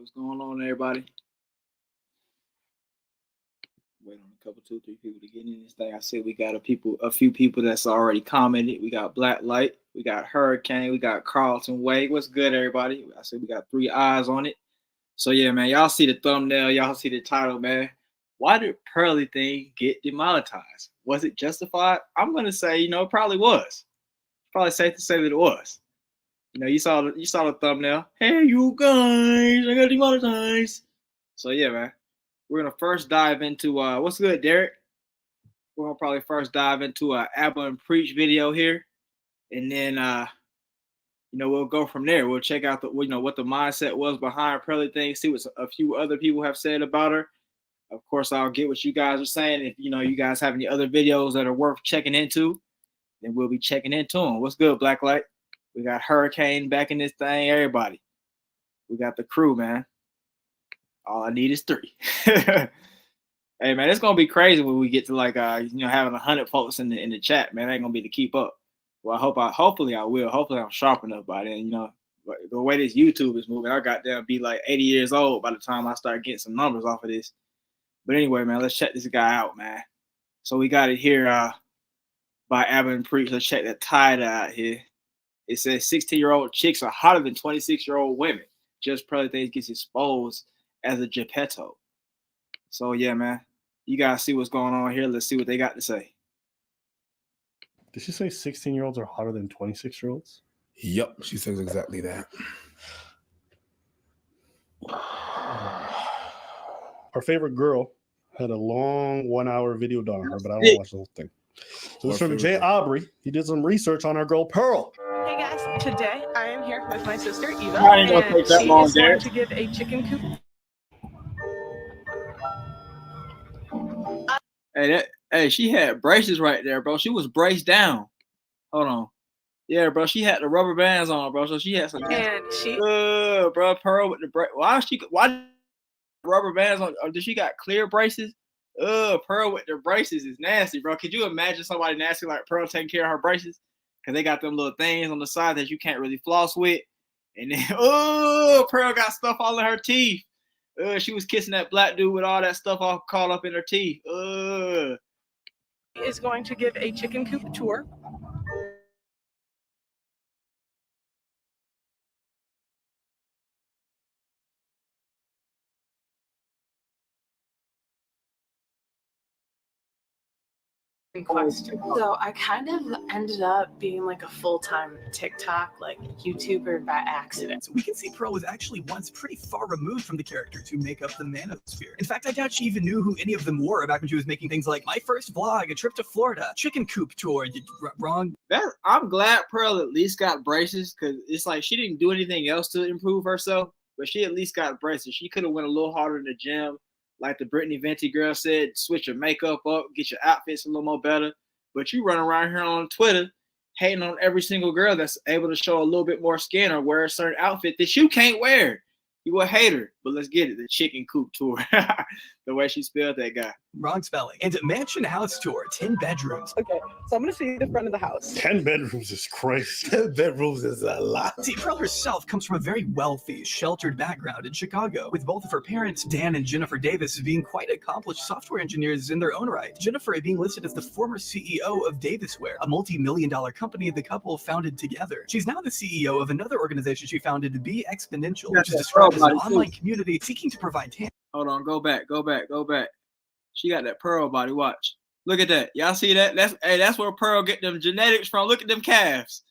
What's going on, everybody? Wait on a couple, 2, 3 people to get in this thing. I said we got a few people that's already commented. We got Black Light, we got Hurricane, we got Carlton Wade. What's good, everybody? I said we got 3 eyes on it. So yeah, man, y'all see the thumbnail, y'all see the title, man. Why did Pearly thing get demonetized? Was it justified? I'm gonna say, it probably was. Probably safe to say that it was. You saw the thumbnail. Hey, you guys, I got demonetized. So yeah, man. We're gonna first dive into what's good, Derek. We're gonna probably first dive into a Abba and Preach video here, and then we'll go from there. We'll check out what the mindset was behind Pearly thing. See what a few other people have said about her. Of course, I'll get what you guys are saying. If you guys have any other videos that are worth checking into, then we'll be checking into them. What's good, Blacklight? We got Hurricane back in this thing. Everybody, we got the crew, man. All I need is 3. Hey man, it's gonna be crazy when we get to having 100 folks in the chat, man. It ain't gonna be to keep up. Well, hopefully I will. Hopefully I'm sharp enough by then. But the way this YouTube is moving, I got to be like 80 years old by the time I start getting some numbers off of this. But anyway, man, let's check this guy out, man. So we got it here by Abba and Preach. Let's check that title out here. It says 16-year-old chicks are hotter than 26-year-old women. Just Pearly things gets exposed as a Geppetto. So yeah, man, you guys see what's going on here. Let's see what they got to say. Did she say 16-year-olds are hotter than 26-year-olds? Yep, she says exactly that. Our favorite girl had a long 1-hour video done on her, but I don't watch the whole thing. So this is from Jay Aubrey. He did some research on our girl Pearl. Hey guys, today I am here with my sister Eva, and she is going to give a chicken coop. Hey, she had braces right there, bro. She was braced down. Hold on. Yeah, bro. She had the rubber bands on, bro. So she had some. And she. Bro, Pearl with the brace. Why rubber bands on? Or did she got clear braces? Pearl with the braces is nasty, bro. Could you imagine somebody nasty like Pearl taking care of her braces? Because they got them little things on the side that you can't really floss with. And then, Pearl got stuff all in her teeth. She was kissing that black dude with all that stuff all caught up in her teeth. Is going to give a chicken coop tour. Question. So I kind of ended up being like a full-time TikTok YouTuber by accident. So we can see Pearl was actually once pretty far removed from the characters who make up the manosphere. In fact, I doubt she even knew who any of them were back when she was making things like My First Vlog, A Trip to Florida, Chicken Coop Tour. Wrong. I'm glad Pearl at least got braces, because it's like she didn't do anything else to improve herself, but she at least got braces. She could have went a little harder in the gym. Like the Brittany Venti girl said, switch your makeup up, get your outfits a little more better. But you run around here on Twitter hating on every single girl that's able to show a little bit more skin or wear a certain outfit that you can't wear. You a hater, but let's get it. The chicken coop tour. The way she spelled that guy. Wrong spelling. And Mansion House Tour, 10 bedrooms. Okay, so I'm going to see the front of the house. 10 bedrooms is crazy. 10 bedrooms is a lot. See, Pearl herself comes from a very wealthy, sheltered background in Chicago, with both of her parents, Dan and Jennifer Davis, being quite accomplished software engineers in their own right. Jennifer being listed as the former CEO of Davisware, a multi-million-dollar company the couple founded together. She's now the CEO of another organization she founded, Be Exponential, which is described as an online community seeking to provide Hold on, go back. She got that Pearl body. Watch. Look at that. Y'all see that? That's where Pearl get them genetics from. Look at them calves.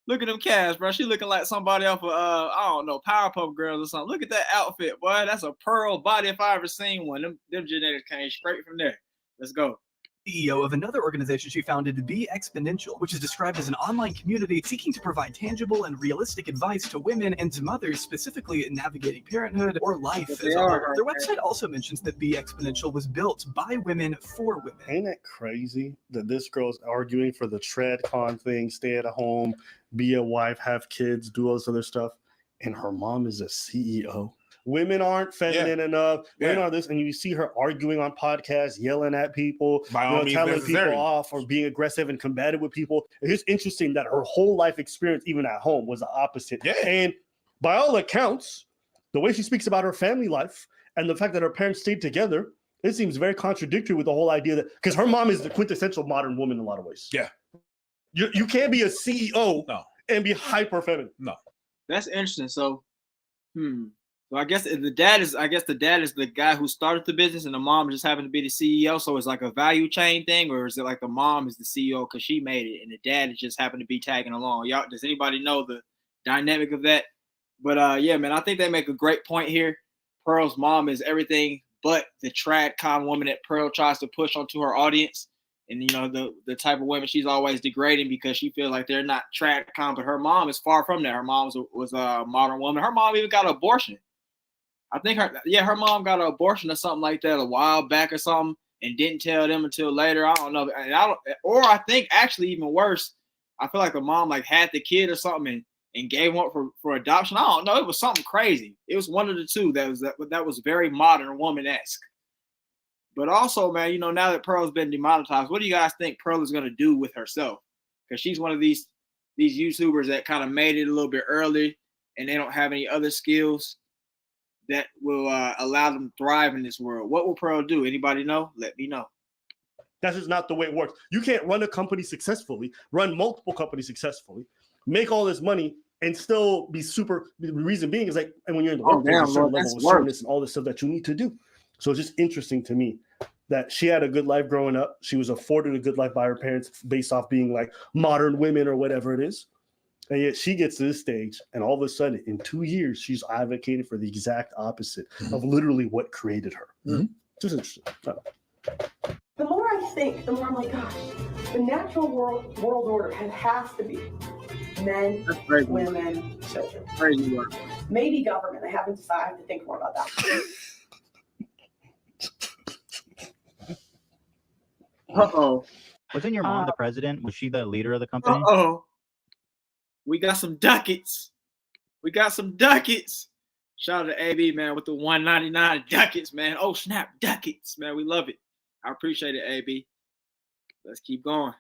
Look at them calves, bro. She looking like somebody off of I don't know, Powerpuff Girls or something. Look at that outfit, boy. That's a Pearl body if I ever seen one. Them genetics came straight from there. Let's go. CEO of another organization she founded, Be Exponential, which is described as an online community seeking to provide tangible and realistic advice to women and mothers, specifically navigating parenthood or life as a whole. Their website also mentions that Be Exponential was built by women for women. Ain't that crazy that this girl's arguing for the TradCon thing, stay at home, be a wife, have kids, do all this other stuff, and her mom is a CEO? Women aren't feminine enough. Women are this, and you see her arguing on podcasts, yelling at people, telling people off, or being aggressive and combative with people. It's just interesting that her whole life experience, even at home, was the opposite. Yeah. And by all accounts, the way she speaks about her family life and the fact that her parents stayed together, it seems very contradictory with the whole idea that because her mom is the quintessential modern woman in a lot of ways. Yeah. You can't be a CEO and be hyper feminine. No. That's interesting. So, So I guess the dad is the guy who started the business, and the mom just happened to be the CEO. So it's like a value chain thing, or is it like the mom is the CEO because she made it, and the dad just happened to be tagging along? Y'all, does anybody know the dynamic of that? But yeah, man, I think they make a great point here. Pearl's mom is everything but the trad con woman that Pearl tries to push onto her audience. And you know, the type of women she's always degrading because she feels like they're not trad con, but her mom is far from that. Her mom was a modern woman. Her mom even got an abortion. I think her mom got an abortion or something like that a while back or something, and didn't tell them until later. I don't know. And I think actually even worse, I feel like the mom like had the kid or something and gave one for adoption. I don't know. It was something crazy. It was one of the two that was very modern woman-esque. But also, man, you know, now that Pearl's been demonetized, what do you guys think Pearl is going to do with herself? Because she's one of these YouTubers that kind of made it a little bit early, and they don't have any other skills that will allow them to thrive in this world. What will Pearl do? Anybody know? Let me know. That's just not the way it works. You can't run a company successfully, run multiple companies successfully, make all this money, and still be super. The reason being is like, and when you're in the workplace, there's a certain level of assertiveness and all this stuff that you need to do. So it's just interesting to me that she had a good life growing up. She was afforded a good life by her parents based off being like modern women or whatever it is. And yet she gets to this stage, and all of a sudden, in 2 years, she's advocated for the exact opposite of literally what created her. Just interesting. The more I think, the more I'm like, gosh, the natural world order has to be men, women, children. Crazy work. Maybe government. I haven't decided. I have to think more about that. Uh-oh. Wasn't your mom the president? Was she the leader of the company? Uh-oh. We got some ducats. Shout out to AB, man, with the $1.99 ducats, man. Oh, snap, ducats, man. We love it. I appreciate it, AB. Let's keep going.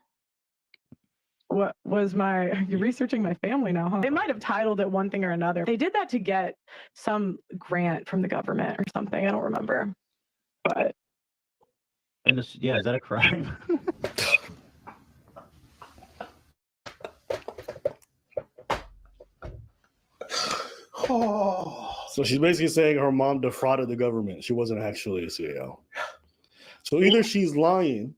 What was you're researching my family now, huh? They might have titled it one thing or another. They did that to get some grant from the government or something. I don't remember. But And is that a crime? So she's basically saying her mom defrauded the government. She wasn't actually a CEO. So either she's lying,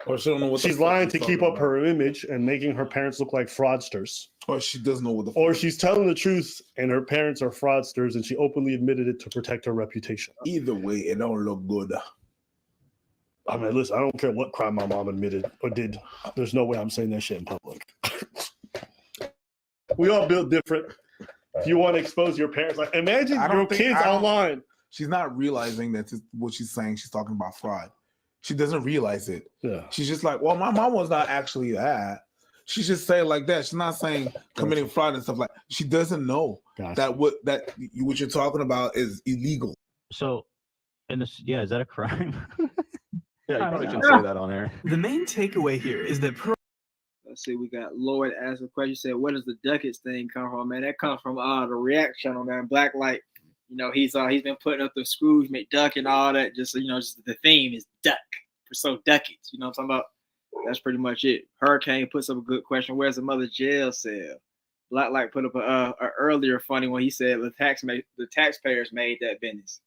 or she don't know what she's lying to keep up her image and making her parents look like fraudsters, or she doesn't know what the. Or she's telling the truth and her parents are fraudsters, and she openly admitted it to protect her reputation. Either way, it don't look good. I mean, listen, I don't care what crime my mom admitted or did. There's no way I'm saying that shit in public. We all build different. If you want to expose your parents, like imagine your kids online. She's not realizing that what she's saying. She's talking about fraud. She doesn't realize it. Yeah. She's just like, well, my mom was not actually that. She's just saying like that. She's not saying committing fraud and stuff like. She doesn't know that what you're talking about is illegal. So, is that a crime? Yeah, you probably shouldn't say that on air. The main takeaway here is that Let's see, we got Lloyd asked a question. Said, "Where does the ducats thing come from, man?" That comes from the React channel, man. Blacklight, you know, he's been putting up the Scrooge McDuck and all that. Just just the theme is duck, so ducats. You know what I'm talking about? That's pretty much it. Hurricane puts up a good question. Where's the mother jail cell? Blacklight put up a earlier funny one. He said the taxpayers made that business.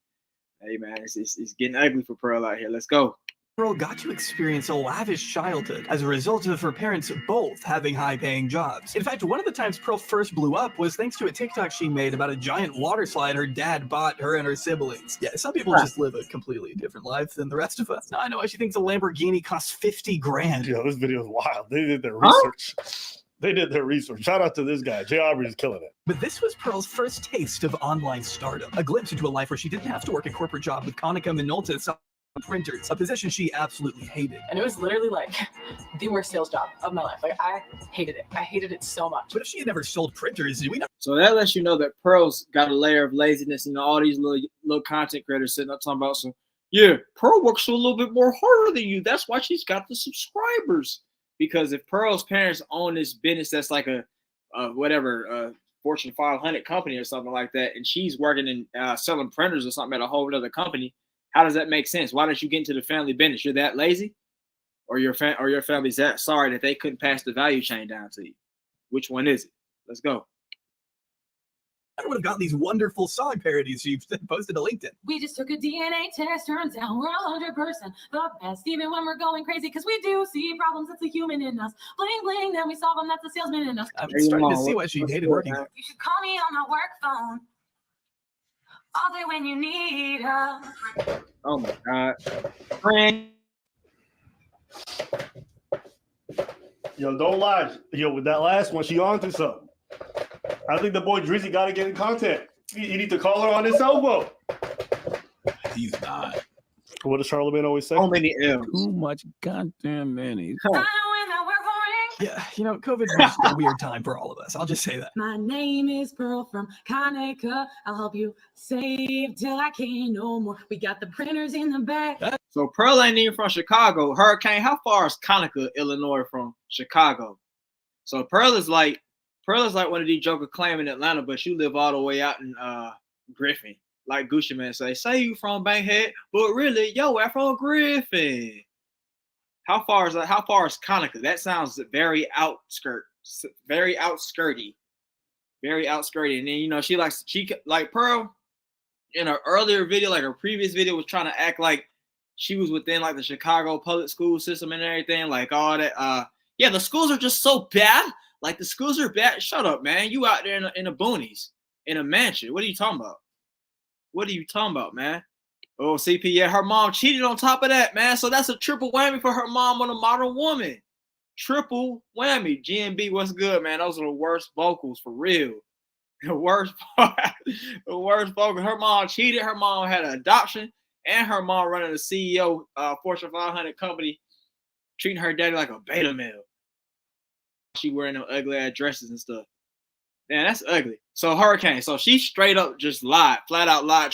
Hey man, it's getting ugly for Pearl out here. Let's go. Pearl got to experience a lavish childhood as a result of her parents both having high-paying jobs. In fact, one of the times Pearl first blew up was thanks to a TikTok she made about a giant water slide her dad bought her and her siblings. Yeah, some people just live a completely different life than the rest of us. Now I know why she thinks a Lamborghini costs 50 grand. Yeah, this video is wild. They did their research. They did their research. Shout out to this guy. Jay Aubrey is killing it. But this was Pearl's first taste of online stardom, a glimpse into a life where she didn't have to work a corporate job with Konica Minolta printers, a position she absolutely hated. And it was literally like the worst sales job of my life. Like I hated it. I hated it so much. But if she had never sold printers, we know. So that lets you know that Pearl's got a layer of laziness. You know, all these little content creators sitting up talking about some. Yeah, Pearl works a little bit more harder than you. That's why she's got the subscribers. Because if Pearl's parents own this business, that's like a Fortune 500 company or something like that, and she's working in selling printers or something at a whole other company. How does that make sense? Why don't you get into the family business? You're that lazy, or your family's that sorry that they couldn't pass the value chain down to you. Which one is it? Let's go. I would have gotten these wonderful song parodies she posted to LinkedIn. We just took a DNA test, turns out we're 100% the best, even when we're going crazy, because we do see problems. That's a human in us. Bling, bling, then we solve them. That's a salesman in us. I'm starting to see why she hated working there. You should call me on my work phone all day when you need us. Oh my God. Friend. Yo, don't lie. Yo, with that last one, she on to something. I think the boy Drizzy got to get in contact. You need to call her on his elbow. He's not. What does Charlemagne always say? So many M's. Too much goddamn many. Yeah, you know, COVID was a weird time for all of us. I'll just say that. My name is Pearl from Conica. I'll help you save till I can't no more. We got the printers in the back. So Pearl ain't even from Chicago. Hurricane, how far is Conica, Illinois from Chicago? So Pearl is like one of these joker claim in Atlanta, but you live all the way out in Griffin. Like Gucci Man say you from Bankhead, but really, yo, I'm from Griffin. How far is Conica? That sounds very outskirty. Very outskirty. And then, you know, she like Pearl in her earlier video, like her previous video, was trying to act like she was within like the Chicago public school system and everything, like all that. Yeah, the schools are just so bad. Like the schools are bad. Shut up, man. You out there in the boonies, in a mansion. What are you talking about? Man? Oh, CP, yeah, her mom cheated on top of that, man. So that's a triple whammy for her mom on a modern woman. Triple whammy. GMB, what's good, man? Those are the worst vocals for real. The worst vocal. Her mom cheated. Her mom had an adoption, and her mom running a CEO, Fortune 500 company, treating her daddy like a beta male. She wearing them ugly ass dresses and stuff. Man, that's ugly. So Hurricane, so she straight up just lied, flat out lied,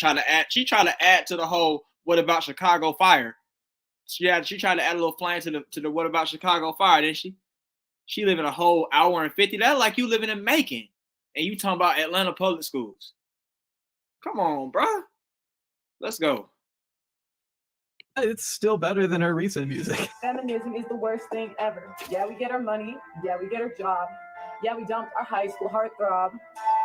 she tried to add to the whole what about Chicago fire. She tried to add a little flame to the what about Chicago fire, didn't she? She living a whole hour and 50. That's like you living in Macon and you talking about Atlanta public schools. Come on, bro. Let's go. It's still better than her recent music. Feminism is the worst thing ever. Yeah, we get our money. Yeah, we get our job. Yeah, we dumped our high school heartthrob,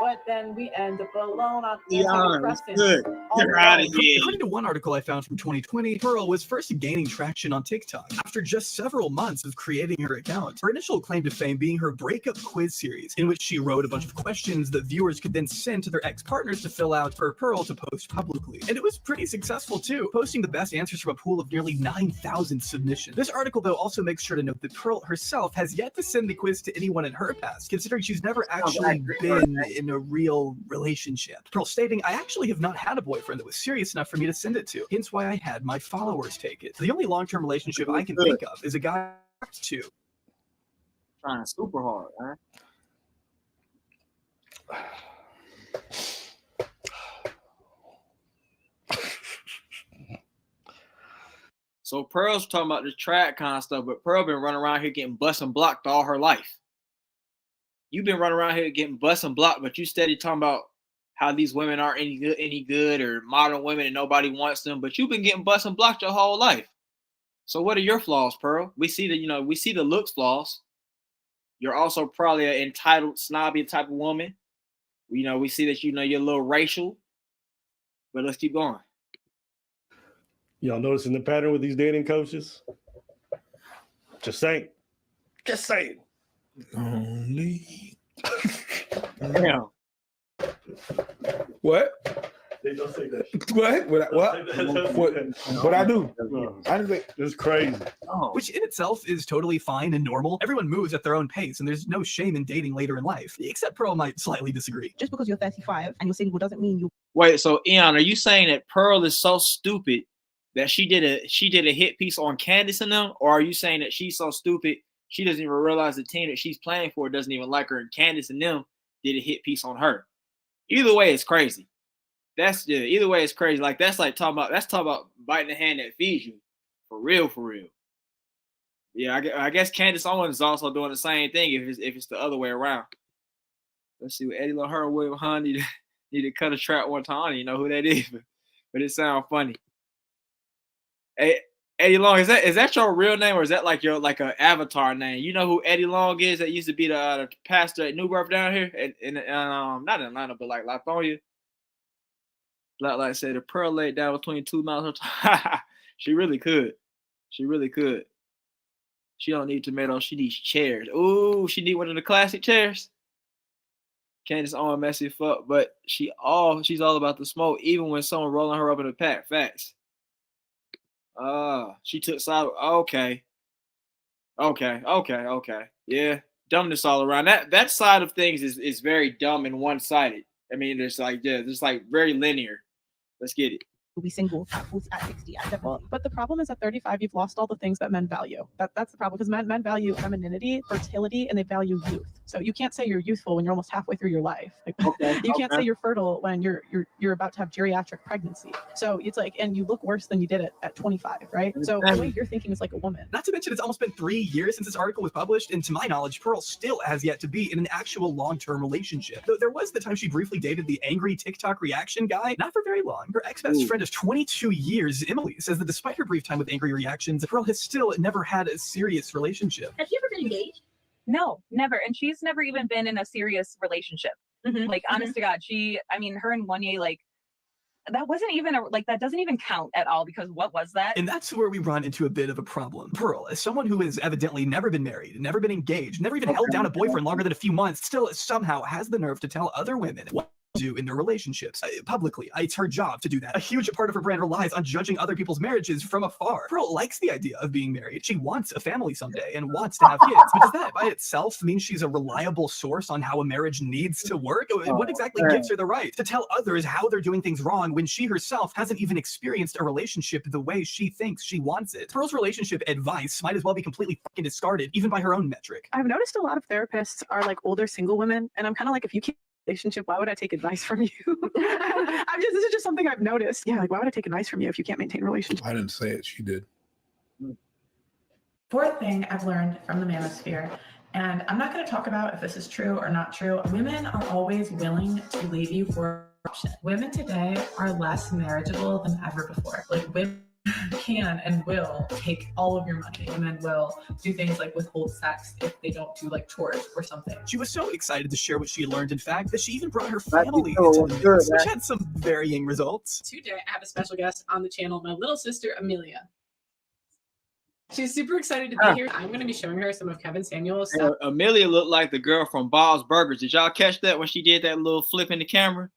but then we end up alone on antidepressants. You're out of here. According to one article I found from 2020, Pearl was first gaining traction on TikTok after just several months of creating her account. Her initial claim to fame being her breakup quiz series, in which she wrote a bunch of questions that viewers could then send to their ex-partners to fill out for Pearl to post publicly. And it was pretty successful too, posting the best answers from a pool of nearly 9,000 submissions. This article, though, also makes sure to note that Pearl herself has yet to send the quiz to anyone in her past, considering she's never actually been in a real relationship. Pearl stating, I actually have not had a boyfriend that was serious enough for me to send it to, hence why I had my followers take it. The only long-term relationship I can think of is a guy too. Trying super hard, huh? So Pearl's talking about the track kind of stuff, but Pearl been running around here getting bust and blocked all her life. You've been running around here getting bust and blocked, but you steady talking about how these women aren't any good or modern women and nobody wants them, but you've been getting bust and blocked your whole life. So what are your flaws, Pearl? We see the looks flaws. You're also probably an entitled, snobby type of woman. We see that you're a little racial, but let's keep going. Y'all noticing the pattern with these dating coaches? Just saying. Only. Damn. What? They don't say that. What I do? I didn't say. It's crazy. Oh. Which in itself is totally fine and normal. Everyone moves at their own pace, and there's no shame in dating later in life, except Pearl might slightly disagree. Just because you're 35 and you're single doesn't mean you. Wait, so Eon, are you saying that Pearl is so stupid that she did a hit piece on Candace and them, or are you saying that she's so stupid she doesn't even realize the team that she's playing for doesn't even like her, and Candace and them did a hit piece on her? Either way, it's crazy. Either way, it's crazy. Like that's talking about biting the hand that feeds you, for real. Yeah, I guess Candace Owens is also doing the same thing if it's the other way around. Let's see what Eddie Long, her and William Hahn need to cut a track one time. I don't even know who that is, but it sounds funny. Hey, Eddie Long, is that your real name or is that like your like an avatar name? You know who Eddie Long is? That used to be the pastor at New Birth down here, in not in Atlanta, but like Lithonia. Like I said, the pearl laid down between 2 mouths. She really could. She really could. She don't need tomatoes. She needs chairs. Ooh, she need one of the classic chairs. Candace on messy fuck, but she's all about the smoke, even when someone rolling her up in a pack. Facts. She took side. Okay. Yeah, dumbness all around. That side of things is very dumb and one sided. I mean, it's like very linear. Let's get it. Will be single who's at 60. Well, but the problem is at 35, you've lost all the things that men value. That's the problem, because men value femininity, fertility, and they value youth. So you can't say you're youthful when you're almost halfway through your life. Like, you can't say you're fertile when you're about to have geriatric pregnancy. So it's like, and you look worse than you did at 25, right? So the way you're thinking is like a woman. Not to mention, it's almost been 3 years since this article was published, and to my knowledge, Pearl still has yet to be in an actual long-term relationship. Though there was the time she briefly dated the angry TikTok reaction guy, not for very long. Her ex-best friend of 22 years, Emily, says that despite her brief time with angry reactions, Pearl has still never had a serious relationship. Have you ever been engaged? No, never. And she's never even been in a serious relationship. Like, honest to God, her and Wanye, like, that wasn't even that doesn't even count at all, because what was that? And that's where we run into a bit of a problem. Pearl, as someone who has evidently never been married, never been engaged, never even held down a boyfriend longer than a few months, still somehow has the nerve to tell other women what to do in their relationships publicly. It's her job to do that. A huge part of her brand relies on judging other people's marriages from afar. Pearl likes the idea of being married. She wants a family someday and wants to have kids. But does that by itself mean she's a reliable source on how a marriage needs to work? What exactly gives her the right to tell others how they're doing things wrong when she herself hasn't even experienced a relationship the way she thinks she wants it? Pearl's relationship advice might as well be completely fucking discarded, even by her own metric. I've noticed a lot of therapists are like older single women, and I'm kind of like, if you can't relationship, why would I take advice from you? This is just something I've noticed. Yeah, like, why would I take advice from you if you can't maintain a relationship? I didn't say it, she did. Fourth thing I've learned from the manosphere, and I'm not going to talk about if this is true or not true. Women are always willing to leave you for option. Women today are less marriageable than ever before. Like, women can and will take all of your money. Women will do things like withhold sex if they don't do like chores or something. She was so excited to share what she learned, in fact, that she even brought her family into the mix, which had some varying results. Today, I have a special guest on the channel, my little sister, Amelia. She's super excited to be here. I'm going to be showing her some of Kevin Samuel's stuff. Amelia looked like the girl from Bob's Burgers. Did y'all catch that when she did that little flip in the camera?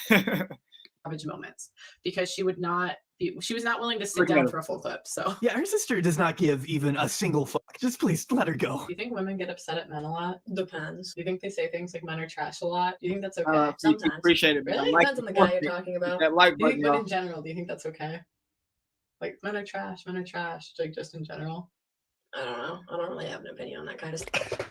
Savage moments, because she was not willing to sit down for a full clip. So yeah, her sister does not give even a single fuck. Just please let her go. Do you think women get upset at men a lot? Depends. Do you think they say things like men are trash a lot? Do you think that's okay? Sometimes. Appreciate it. Really? Depends on the guy you're talking about. But in general, do you think that's okay? Like, men are trash, like, just in general? I don't know. I don't really have an opinion on that kind of stuff.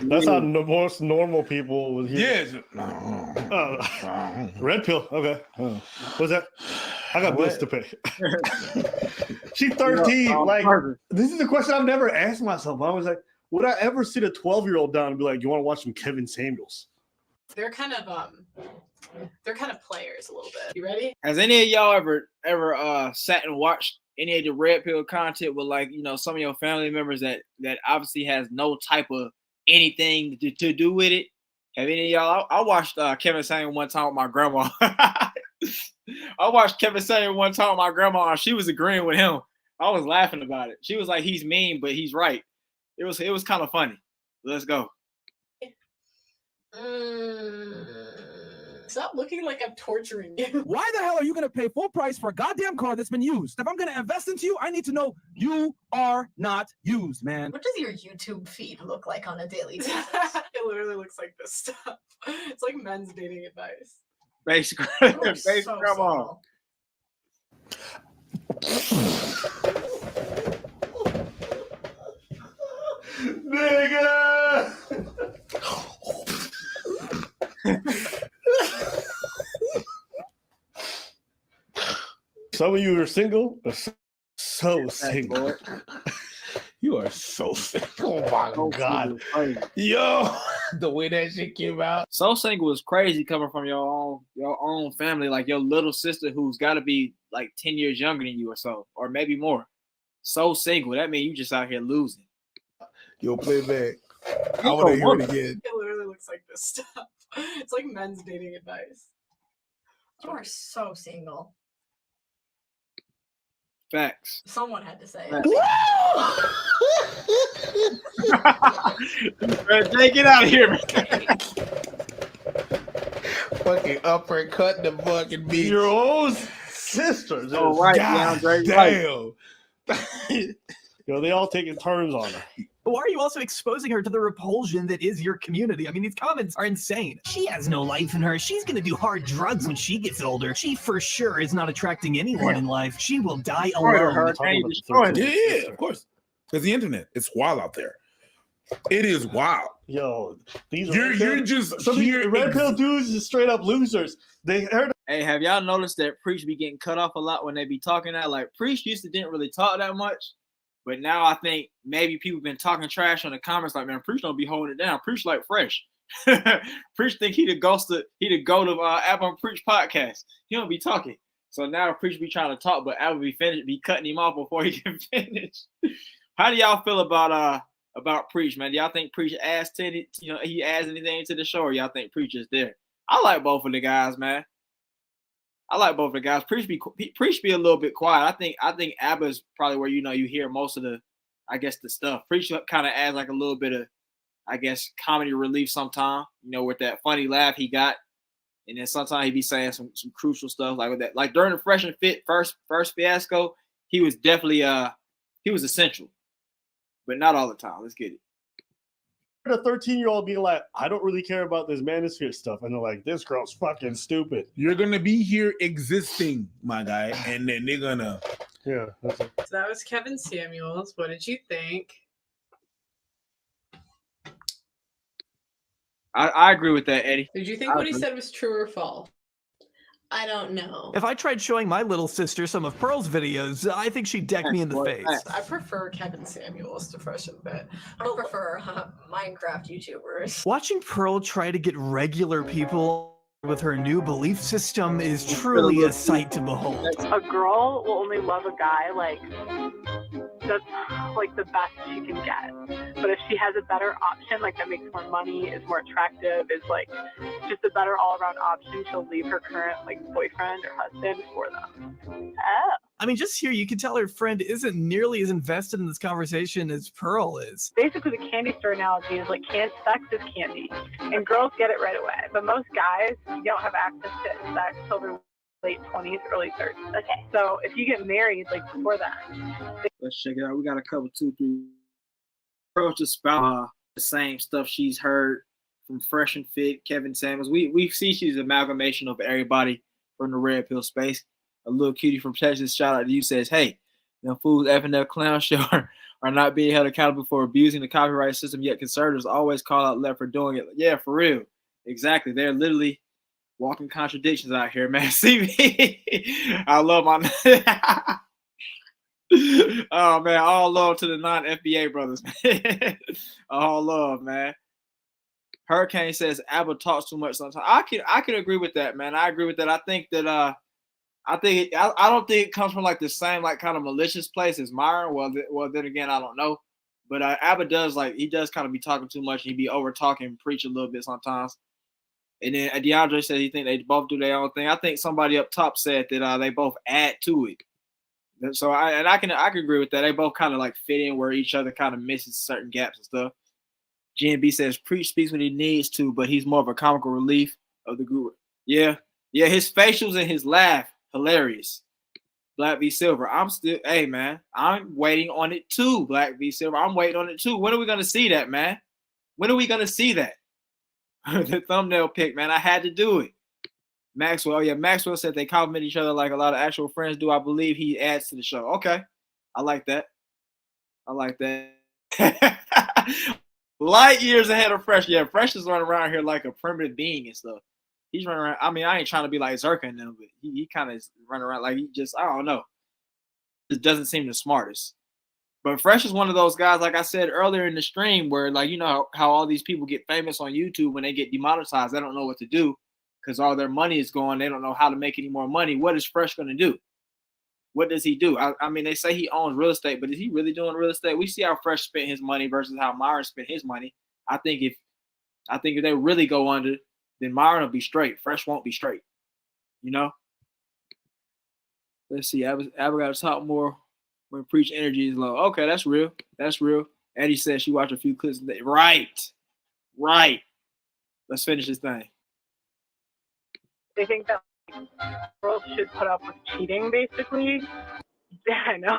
That's how most normal people would hear. Yeah. Red pill. Okay. What's that? I got bills to pay. She's 13. Like, this is a question I've never asked myself. I was like, would I ever sit a 12-year-old down and be like, you want to watch some Kevin Samuels? They're kind of players a little bit. You ready? Has any of y'all ever sat and watched any of the red pill content with, like, you know, some of your family members that obviously has no type of anything to do with it? Have any of y'all? I watched Kevin Samuel one time with my grandma. I watched Kevin Samuel one time with my grandma, and she was agreeing with him. I was laughing about it. She was like, he's mean, but he's right. It was kind of funny. Let's go. Stop looking like I'm torturing you. Why the hell are you going to pay full price for a goddamn car that's been used? If I'm going to invest into you, I need to know you are not used, man. What does your YouTube feed look like on a daily basis? It literally looks like this stuff. It's like men's dating advice. Basically, come on. Nigga! Some of you are single. So single. You are so single. Oh my God. Yo. The way that shit came out. So Single is crazy coming from your own family, like your little sister who's got to be like 10 years younger than you or so, or maybe more. So Single, that means you just out here losing. Yo, play back. I want to hear it again. It literally looks like this stuff. It's like men's dating advice. You are so single. Facts. Someone had to say Facts. it. Man, Jay, get out of here, man. Fucking uppercut the fucking beat. Your own sister. Oh, right. God Damn. Yo, they all taking turns on her. But why are you also exposing her to the repulsion that is your community? I mean, these comments are insane. She has no life in her. She's gonna do hard drugs when she gets older. She for sure is not attracting anyone in life. She will die alone. Yeah, of course. Because the internet, it's wild out there. It is wild. Yo, these you're just some red pill dudes is straight up losers. They heard. Hey, have y'all noticed that Preach be getting cut off a lot when they be talking that? Like Preach used to didn't really talk that much. But now I think maybe people been talking trash on the comments like, man, Preach don't be holding it down. Preach like Fresh. Preach think he the ghost of Apple and Preach podcast. He don't be talking. So now Preach be trying to talk, but Apple be cutting him off before he can finish. How do y'all feel about Preach, man? Do y'all think Preach adds to it? You know, he adds anything to the show, or y'all think Preach is there? I like both of the guys, man. I like both of the guys. Preach be a little bit quiet. I think Abba's probably where you hear most of the, I guess, the stuff. Preach kind of adds like a little bit of, I guess, comedy relief sometimes. With that funny laugh he got, and then sometimes he be saying some crucial stuff like with that. Like during the Fresh and Fit first fiasco, he was definitely he was essential, but not all the time. Let's get it. A 13-year-old being like, I don't really care about this manosphere stuff. And they're like, this girl's fucking stupid. You're going to be here existing, my guy. And then they're going to. Yeah. That's it. So that was Kevin Samuels. What did you think? I agree with that, Eddie. Did you think what he said was true or false? I don't know. If I tried showing my little sister some of Pearl's videos, I think she'd deck me in the face. I prefer Kevin Samuels to Fresh and Fit. I prefer Minecraft YouTubers. Watching Pearl try to get regular people with her new belief system is truly a sight to behold. A girl will only love a guy that's like the best she can get. But if she has a better option, like that makes more money, is more attractive, is like just a better all-around option, she'll leave her current like boyfriend or husband for them. Oh. I mean, just here you can tell her friend isn't nearly as invested in this conversation as Pearl is. Basically, the candy store analogy is like sex is candy, and girls get it right away. But most guys, you don't have access to sex till their late 20s, early 30s. Okay. So if you get married, like before that. Let's check it out. We got a couple, 2, 3. Pearl just about the same stuff she's heard from Fresh and Fit, Kevin Samuels. We see she's an amalgamation of everybody from the red pill space. A little cutie from Texas, shout out to you, says, hey, the fools effing their clown show are not being held accountable for abusing the copyright system, yet conservatives always call out left for doing it. Yeah, for real. Exactly. They're literally walking contradictions out here, man. See me? I love my oh man, all love to the non-FBA brothers. All love, man. Hurricane says Abba talks too much sometimes. I can agree with that, man. I agree with that. I think that I don't think it comes from like the same like kind of malicious place as Myron. Well, then again, I don't know. But Abba does he does kind of be talking too much. He be over talking and preach a little bit sometimes. And then DeAndre said he think they both do their own thing. I think somebody up top said that they both add to it. So I can agree with that. They both kind of like fit in where each other kind of misses certain gaps and stuff. GNB says Preach speaks when he needs to, but he's more of a comical relief of the group. Yeah, his facials and his laugh, hilarious. Black v Silver. Hey man, I'm waiting on it too. Black v Silver. I'm waiting on it too. When are we gonna see that, man? When are we gonna see that? The thumbnail pic, man. I had to do it. Maxwell. Yeah, Maxwell said they compliment each other like a lot of actual friends do. I believe he adds to the show. Okay. I like that. Light years ahead of Fresh. Yeah, Fresh is running around here like a primitive being and stuff. He's running around. I mean, I ain't trying to be like Zerka and them, but he kind of is running around like he just, I don't know. It doesn't seem the smartest. But Fresh is one of those guys, like I said earlier in the stream, where like you know how all these people get famous on YouTube when they get demonetized, they don't know what to do because all their money is gone. They don't know how to make any more money. What is Fresh going to do? What does he do? I mean, they say he owns real estate, but is he really doing real estate? We see how Fresh spent his money versus how Myron spent his money. I think if they really go under, then Myron will be straight. Fresh won't be straight. You know. Let's see. I got to talk more when preach energy is low. Okay, that's real. That's real. Eddie said she watched a few clips today. Right. Let's finish this thing. They think that girls should put up with cheating, basically. Yeah, I know.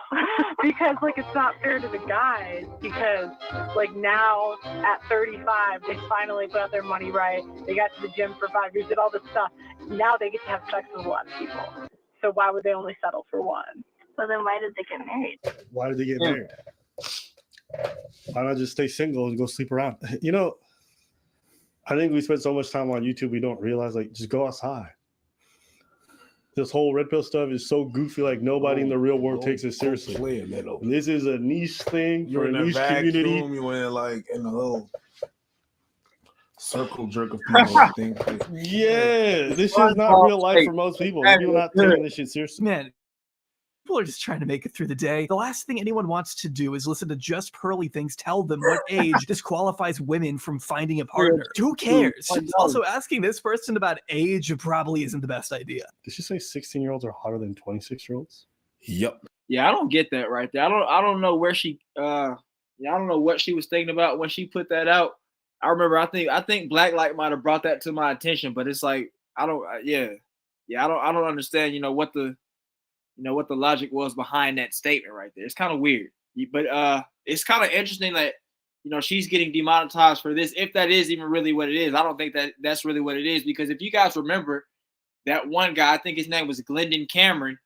Because, like, it's not fair to the guys because, like, now at 35, they finally put out their money right. They got to the gym for 5 years, did all this stuff. Now they get to have sex with a lot of people. So why would they only settle for one? So then why did they get married? Why did they get married? Why not just stay single and go sleep around? You know, I think we spend so much time on YouTube, we don't realize, like, just go outside. This whole red pill stuff is so goofy, like nobody in the real world takes it seriously. Play a little. This is a niche thing You're for in a a niche vacuum, community. you in like in a little circle jerk of people. I think. Yeah, this shit's not real life for most people. People not taking this shit seriously. Man, people are just trying to make it through the day. The last thing anyone wants to do is listen to Just Pearly things tell them what age disqualifies women from finding a partner. Who cares? Also, asking this person about age probably isn't the best idea. Did she say 16-year-olds are hotter than 26-year-olds? Yep. Yeah, I don't get that right there. I don't know where she I don't know what she was thinking about when she put that out. I remember I think Blacklight might have brought that to my attention, but it's like I don't understand, what the logic was behind that statement right there. It's kind of weird. But it's kind of interesting that she's getting demonetized for this, if that is even really what it is. I don't think that that's really what it is, because if you guys remember that one guy, I think his name was Glendon Cameron,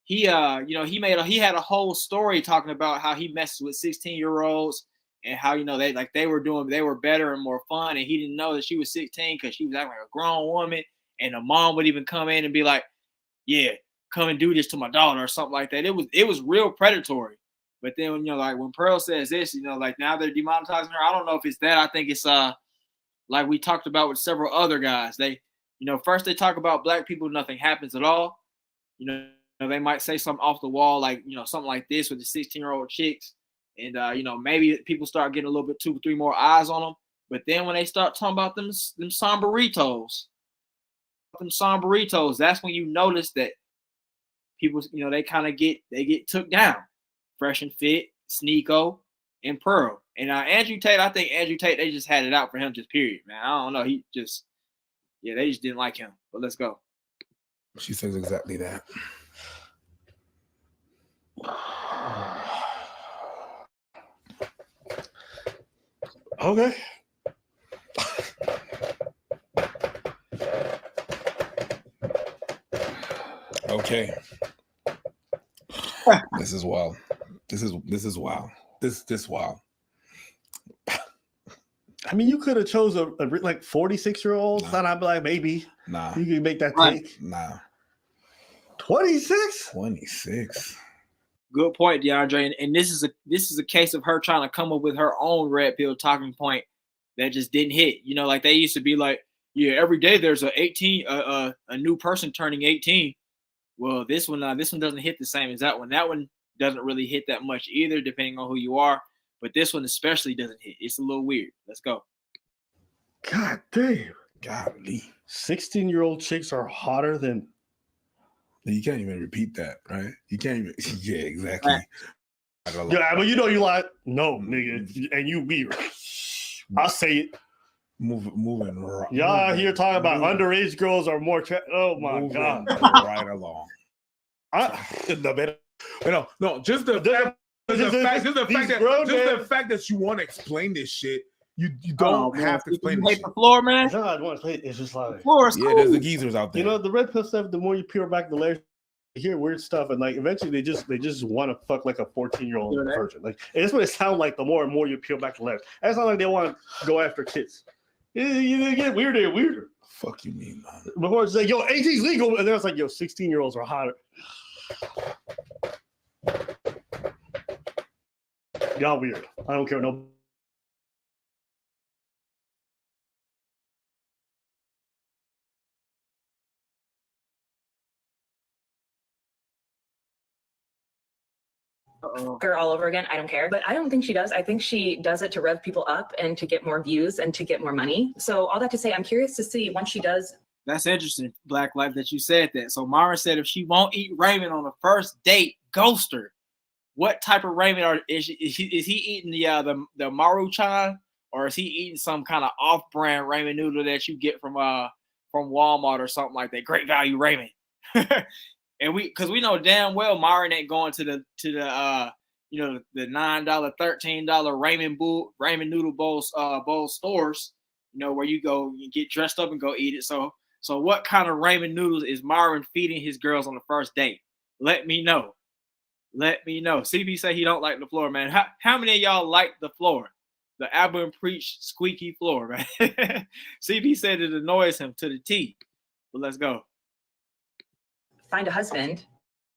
he had a whole story talking about how he messes with 16-year-olds and how they were better and more fun, and he didn't know that she was 16 because she was acting like a grown woman, and the mom would even come in and be like, yeah, come and do this to my daughter or something like that. It was real predatory. But then when Pearl says this, now they're demonetizing her. I don't know if it's that. I think it's like we talked about with several other guys. They first they talk about black people, nothing happens at all. They might say something off the wall, like something like this with the 16-year-old chicks, and maybe people start getting a little bit 2 or 3 more eyes on them. But then when they start talking about them somberitos, that's when you notice that people, they kind of get took down. Fresh and Fit, Sneeko, and Pearl. And Andrew Tate, I think Andrew Tate, they just had it out for him, just period, man. I don't know. They just didn't like him. But let's go. She says exactly that. Okay. Okay. This is wild. This is wild. This wild. I mean, you could have chose a like 46-year-old. Nah. I'd be like, maybe. Nah. You can make that take. Nah. 26? 26. Good point, DeAndre. And this is a case of her trying to come up with her own red pill talking point that just didn't hit. Like they used to be like, yeah, every day there's a new person turning 18. Well, this one doesn't hit the same as that one. That one doesn't really hit that much either, depending on who you are. But this one especially doesn't hit. It's a little weird. Let's go. God damn. Golly. 16-year-old chicks are hotter than. You can't even repeat that, right? You can't even. Yeah, exactly. Yeah, but you like, no, nigga, and you weird. I'll say it. Moving right. Y'all here talking about underage girls are more. Oh my god! Right along. No, just the fact that you want to explain this shit. You don't have to explain this shit. The floor, man. No, I want to play. It's just like the floor is cool. There's the geezers out there. The red pill stuff. The more you peel back the layers, you hear weird stuff, and like eventually they just want to fuck like a 14-year-old virgin. Like that's what it sounds like. The more and more you peel back the layers, it's not like they want to go after kids. You get weirder and weirder. Fuck you mean, man? Before it's like, yo, 18's legal, and then it's like, yo, 16-year-olds are hotter. Y'all weird. I don't care. No. Her all over again. I don't care. But I don't think she does. I think she does it to rev people up and to get more views and to get more money. So all that to say, I'm curious to see once she does. That's interesting, Black Life, that you said that. So Myron said if she won't eat ramen on the first date, ghost her. What type of ramen is he eating the Maruchan, or is he eating some kind of off-brand ramen noodle that you get from Walmart or something like that? Great value ramen. And because we know damn well Myron ain't going to the $9, $13 ramen noodle bowl stores, where you go and get dressed up and go eat it. So what kind of ramen noodles is Myron feeding his girls on the first date? Let me know. Let me know. CP say he don't like the floor, man. How many of y'all like the floor? The Abba and Preach squeaky floor, man. CP said it annoys him to the T. But let's go. Find a husband,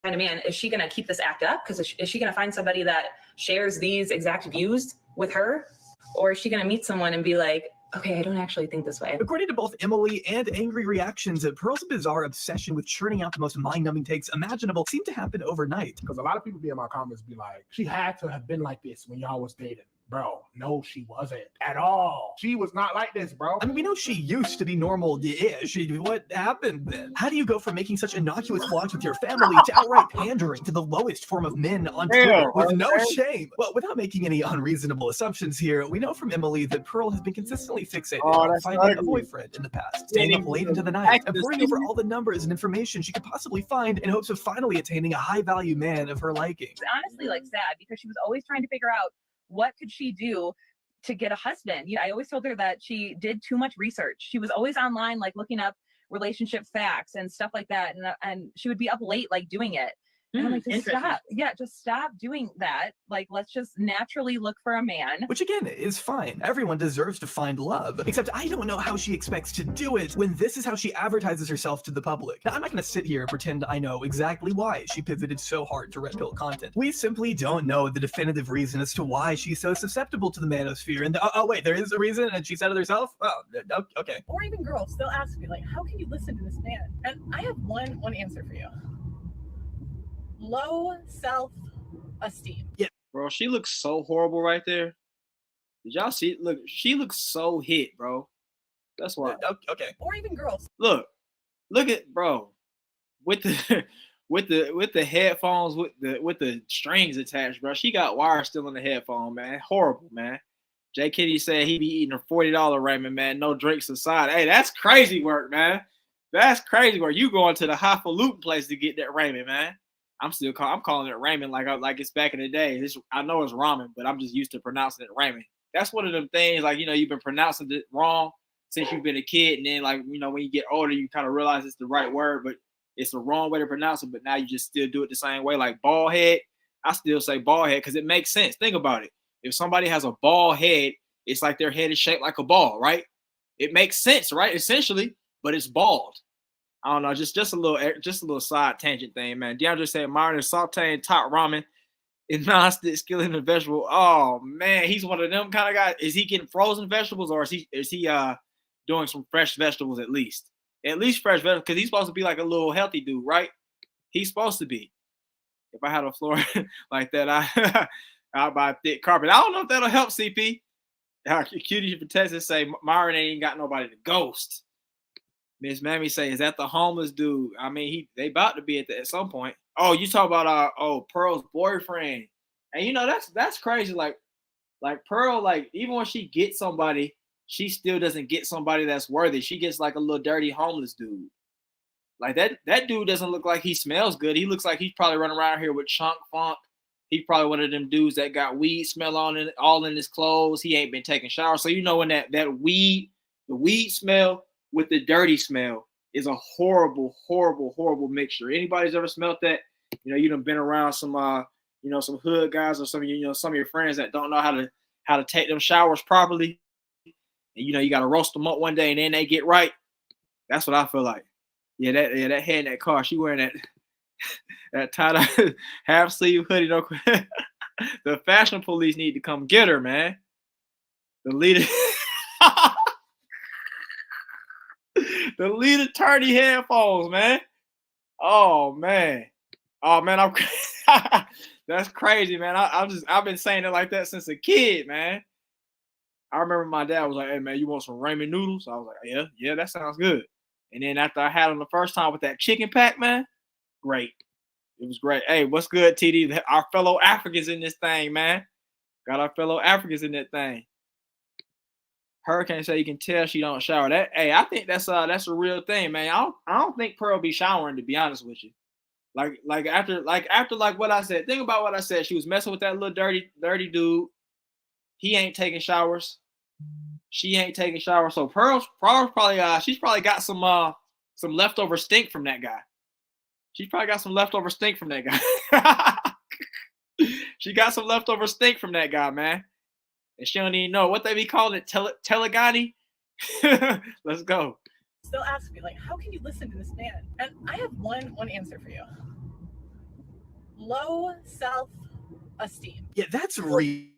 find a man. Is she going to keep this act up? Because is she going to find somebody that shares these exact views with her? Or is she going to meet someone and be like, okay, I don't actually think this way? According to both Emily and Angry Reactions, Pearl's bizarre obsession with churning out the most mind-numbing takes imaginable seemed to happen overnight. Because a lot of people be in my comments be like, she had to have been like this when y'all was dating. Bro, no, she wasn't at all. She was not like this, bro. I mean, we know she used to be normal-ish. What happened then? How do you go from making such innocuous vlogs with your family to outright pandering to the lowest form of men on Twitter with no shame? Well, without making any unreasonable assumptions here, we know from Emily that Pearl has been consistently fixated on finding a boyfriend in the past, staying up late into the night, and poring over all the numbers and information she could possibly find in hopes of finally attaining a high-value man of her liking. It's honestly sad because she was always trying to figure out what could she do to get a husband. I always told her that she did too much research. She was always online, like looking up relationship facts and stuff like that. And she would be up late, like doing it. And I'm like, just stop. Yeah, just stop doing that. Like, let's just naturally look for a man. Which again is fine. Everyone deserves to find love. Except I don't know how she expects to do it when this is how she advertises herself to the public. Now, I'm not going to sit here and pretend I know exactly why she pivoted so hard to red pill content. We simply don't know the definitive reason as to why she's so susceptible to the manosphere. And oh wait, there is a reason, and she said it herself? Oh, okay. Or even girls still ask me, like, how can you listen to this man? And I have one answer for you. Low self-esteem. Yeah, bro, she looks so horrible right there. Did y'all see it? Look, she looks so hit, bro. That's why. Okay. Or even girls. Look at bro with the with the headphones with the strings attached, bro. She got wires still in the headphone, man. Horrible, man. J. Kitty said he be eating a $40 ramen, man. No drinks inside. Hey, that's crazy work, man. That's crazy work. You going to the highfalutin place to get that ramen, man. I'm calling it ramen like it's back in the day. I know it's ramen, but I'm just used to pronouncing it ramen. That's one of them things, like, you've been pronouncing it wrong since you've been a kid, and then, like, when you get older, you kind of realize it's the right word, but it's the wrong way to pronounce it. But now you just still do it the same way. Like bald head, I still say bald head because it makes sense. Think about it. If somebody has a bald head, it's like their head is shaped like a ball, right? It makes sense, right? Essentially, but it's bald. I don't know, just a little side tangent thing, man. DeAndre said Myron is sauteing top ramen in non-stick skillet and vegetable. Oh man, he's one of them kind of guys. Is he getting frozen vegetables, or is he doing some fresh vegetables at least? At least fresh vegetables, because he's supposed to be like a little healthy dude, right? He's supposed to be. If I had a floor like that, I'd buy a thick carpet. I don't know if that'll help, CP. Cutie from Texas say Myron ain't got nobody to ghost. Miss Mammy say, is that the homeless dude? I mean, they about to be at some point. Oh, you talk about Pearl's boyfriend. And that's crazy. Like Pearl, like, even when she gets somebody, she still doesn't get somebody that's worthy. She gets like a little dirty homeless dude. Like that dude doesn't look like he smells good. He looks like he's probably running around here with chunk funk. He's probably one of them dudes that got weed smell on it, all in his clothes. He ain't been taking showers. So when the weed smell with the dirty smell is a horrible, horrible, horrible mixture. Anybody's ever smelled that? You done been around some some hood guys or some of your friends that don't know how to take them showers properly. And you got to roast them up one day and then they get right. That's what I feel like. Yeah, that head in that car, she wearing that tie-dye half sleeve hoodie. The fashion police need to come get her, man. The leader. The lead attorney headphones, man. Oh man. Oh man, I'm that's crazy, man. I've been saying it like that since a kid, man. I remember my dad was like, "Hey man, you want some ramen noodles?" I was like, "Yeah, that sounds good." And then after I had them the first time with that chicken pack, man, great. It was great. Hey, what's good, TD? Our fellow Africans in this thing, man. Got our fellow Africans in that thing. Hurricane say you can tell she don't shower. That hey, I think that's a real thing, man. I don't think Pearl be showering, to be honest with you. Like after what I said. Think about what I said. She was messing with that little dirty dude. He ain't taking showers. She ain't taking showers. So Pearl's probably she's probably got some leftover stink from that guy. She's probably got some leftover stink from that guy. She got some leftover stink from that guy, man. And she don't even know what they be calling it, telegani. Let's go. Still ask me, like, how can you listen to this man? And I have one answer for you. Low self-esteem. Yeah, that's real.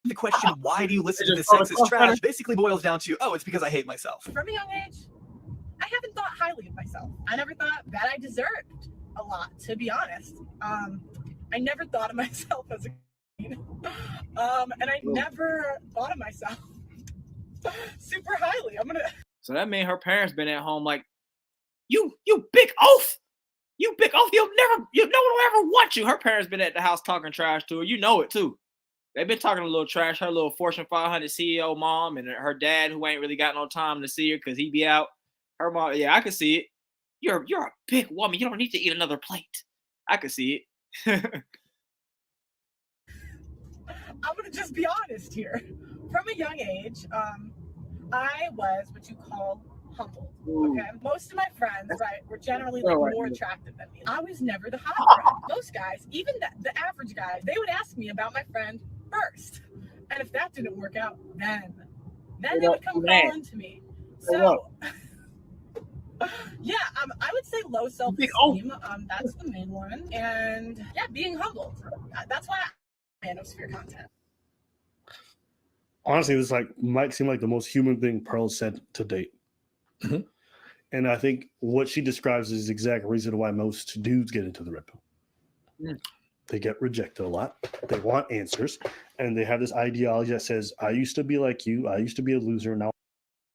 The question, why do you listen to this sexist trash, basically boils down to, oh, it's because I hate myself. From a young age, I haven't thought highly of myself. I never thought that I deserved a lot, to be honest. I never thought of myself as a queen. And I never thought of myself super highly. So that means her parents been at home like, you big oaf. You big oaf. No one will ever want you. Her parents been at the house talking trash to her. You know it too. They've been talking a little trash. Her little Fortune 500 CEO mom and her dad, who ain't really got no time to see her because he be out. Her mom, yeah, I can see it. You're a big woman. You don't need to eat another plate. I can see it. I'm gonna just be honest here. From a young age, I was what you call humbled. Okay, most of my friends, right, were generally more attractive than me. I was never the hot friend. Most guys, even the average guy, they would ask me about my friend first, and if that didn't work out, then they would come calling to me. So. Yeah, I would say low self-esteem. That's the main one, and yeah, being humbled. That's why I manosphere content. Honestly, this might seem like the most human thing Pearl said to date. Mm-hmm. And I think what she describes is the exact reason why most dudes get into the red pill. Mm. They get rejected a lot. They want answers, and they have this ideology that says, "I used to be like you. I used to be a loser. Now."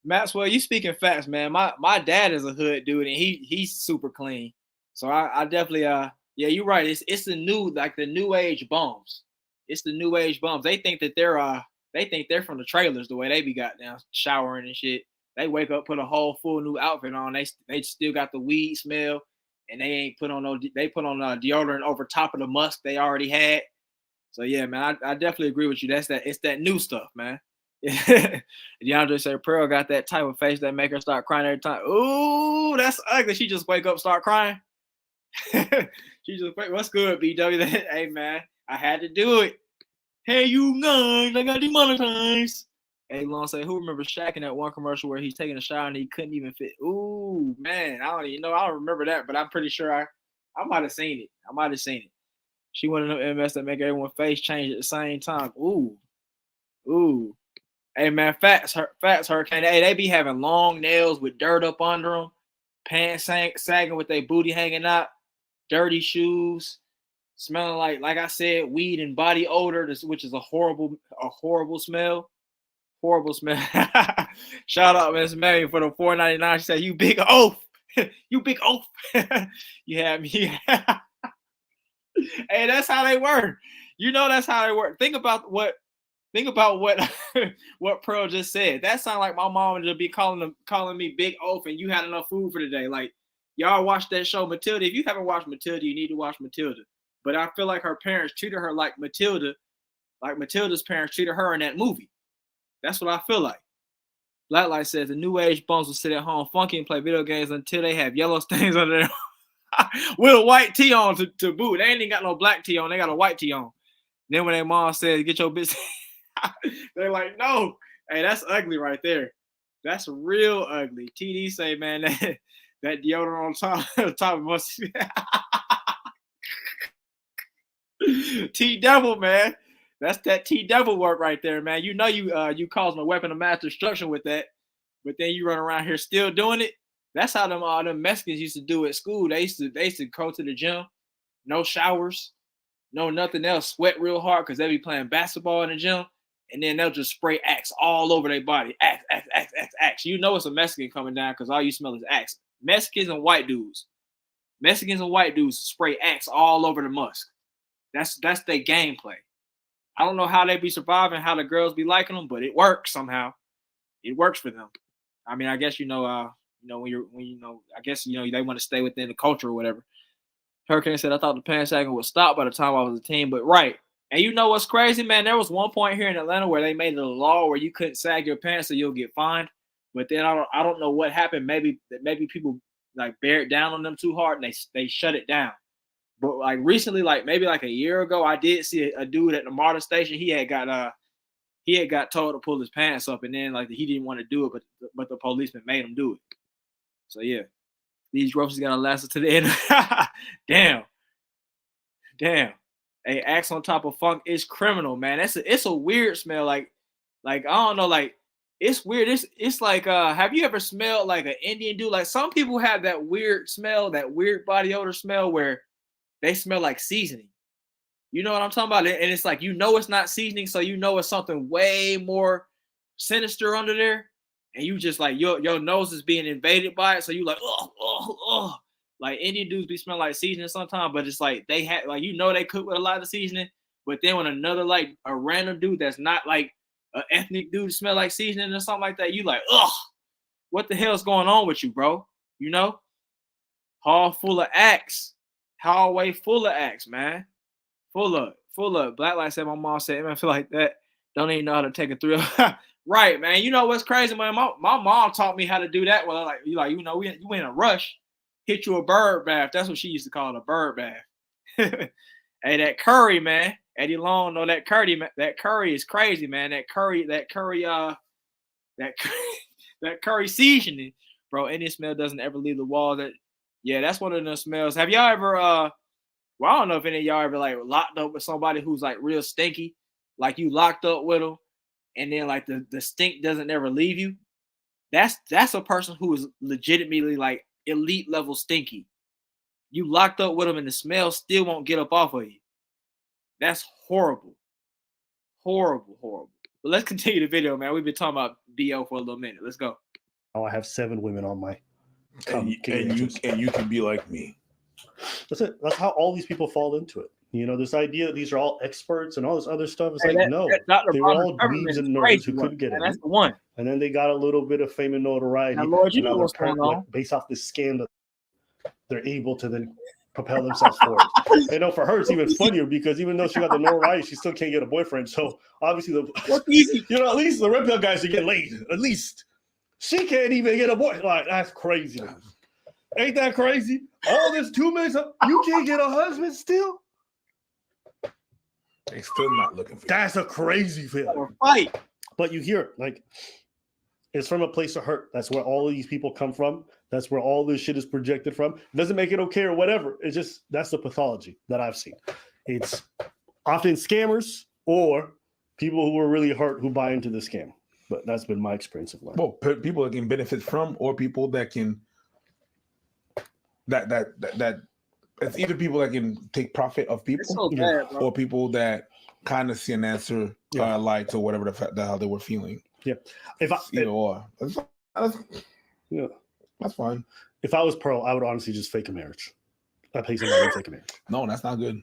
Maxwell, you speaking facts, man. My dad is a hood dude, and he's super clean. So I definitely yeah, you're right. It's the new age bums. It's the new age bums. They think that they're from the trailers the way they be goddamn showering and shit. They wake up, put a whole full new outfit on. They still got the weed smell, and they ain't put on deodorant over top of the musk they already had. So yeah, man, I definitely agree with you. It's that new stuff, man. DeAndre said Pearl got that type of face that make her start crying every time. Ooh, that's ugly. She just wake up, start crying. She just wait. What's good, BW? Hey man, I had to do it. Hey you guys, I got demonetized. Hey Lon say, who remembers Shaq in that one commercial where he's taking a shower and he couldn't even fit? Ooh man, I don't even know. I don't remember that, but I'm pretty sure I might have seen it. She wanted an MS that make everyone's face change at the same time. Ooh. Hey man, facts, Hurricane. Hey, they be having long nails with dirt up under them, pants sagging with their booty hanging out, dirty shoes, smelling like I said, weed and body odor, which is a horrible smell. Horrible smell. Shout out Miss Mary for the $4.99. She said, "You big oaf, you big oaf." You had me. Hey, that's how they work. You know that's how they work. Think about what what Pearl just said. That sounds like my mom would be calling me big oaf and you had enough food for the day. Like, y'all watch that show Matilda. If you haven't watched Matilda, you need to watch Matilda. But I feel like her parents treated her like Matilda's parents treated her in that movie. That's what I feel like. Blacklight says the new age bums will sit at home funky and play video games until they have yellow stains under their with a white tee on to boot. They ain't even got no black tee on. They got a white tee on. Then when their mom says, "Get your bitch," they're like, "No." Hey, that's ugly right there. That's real ugly. TD say, man, that deodorant on top of must. T Devil, man. That's that T Devil work right there, man. You know you causing a weapon of mass destruction with that, but then you run around here still doing it. That's how them Mexicans used to do at school. They used to go to the gym, no showers, no nothing else, sweat real hard because they be playing basketball in the gym, and then they'll just spray Axe all over their body. Axe. You know it's a Mexican coming down because all you smell is Axe. Mexicans and white dudes spray Axe all over the musk. That's their gameplay. I don't know how they be surviving, how the girls be liking them, but it works somehow. It works for them. I mean, I guess I guess they want to stay within the culture or whatever. Hurricane said, I thought the pansagging would stop by the time I was a teen, but right. And you know what's crazy, man? There was one point here in Atlanta where they made it a law where you couldn't sag your pants or you'll get fined. But then I don't know what happened. Maybe people like bear it down on them too hard and they shut it down. But like recently, like maybe like a year ago, I did see a dude at the MARTA station. He had got told to pull his pants up, and then like he didn't want to do it, but the policeman made him do it. So yeah, these roasts gotta last us to the end. Damn. Hey, Axe on top of funk is criminal, man. It's a weird smell. Like I don't know, like it's weird. It's like have you ever smelled like an Indian dude? Like some people have that weird smell, that weird body odor smell where they smell like seasoning. You know what I'm talking about? And it's like, it's not seasoning, so it's something way more sinister under there. And you just like, your nose is being invaded by it. So you like, oh. Like Indian dudes be smelling like seasoning sometimes, but it's like they had like, they cook with a lot of seasoning. But then when another like a random dude that's not like an ethnic dude smell like seasoning or something like that, you like, what the hell's going on with you, bro? Hall full of Axe. Hallway full of Axe, man. Full of. Black Light said, my mom said, man, I feel like that. Don't even know how to take a thrill. Right, man. You know what's crazy, man? My mom taught me how to do that. Well, like you in a rush, hit you a bird bath. That's what she used to call it, a bird bath. Hey, that curry, man. Eddie Long, know that curry is crazy, man. That curry seasoning, bro. Any smell doesn't ever leave the wall. That's one of the smells. Have y'all ever I don't know if any of y'all ever like locked up with somebody who's like real stinky, like you locked up with them, and then like the stink doesn't ever leave you. That's a person who is legitimately like elite level stinky. You locked up with them and the smell still won't get up off of you. That's horrible. Horrible. But let's continue the video, man. We've been talking about BO for a little minute. Let's go. Oh, I have 7 women on my and you can be like me. That's it. That's how all these people fall into it. This idea that these are all experts and all this other stuff. It's no, they were all dweebs and nerds who couldn't get it. That's the one. And then they got a little bit of fame and notoriety. Now, Lord, you know what's going on. Based off this scam, they're able to then propel themselves forward. For her, it's even funnier because even though she got the notoriety, she still can't get a boyfriend. So obviously, at least the red pill guys are getting laid. At least she can't even get a boy. Like that's crazy. Ain't that crazy? All this 2 minutes, you can't get a husband still. They still not looking for you. That's a crazy feeling. Right. But you hear it, like it's from a place of hurt. That's where all of these people come from. That's where all this shit is projected from. It doesn't make it okay or whatever. It's just that's the pathology that I've seen. It's often scammers or people who are really hurt who buy into the scam. But that's been my experience of life. Well, people that can benefit from, or people that can that it's either people that can take profit of people, so bad, or people that kind of see an answer light to whatever the hell they were feeling. Yeah, That's fine. If I was Pearl, I would honestly just fake a marriage. I pay somebody to fake a marriage. No, that's not good.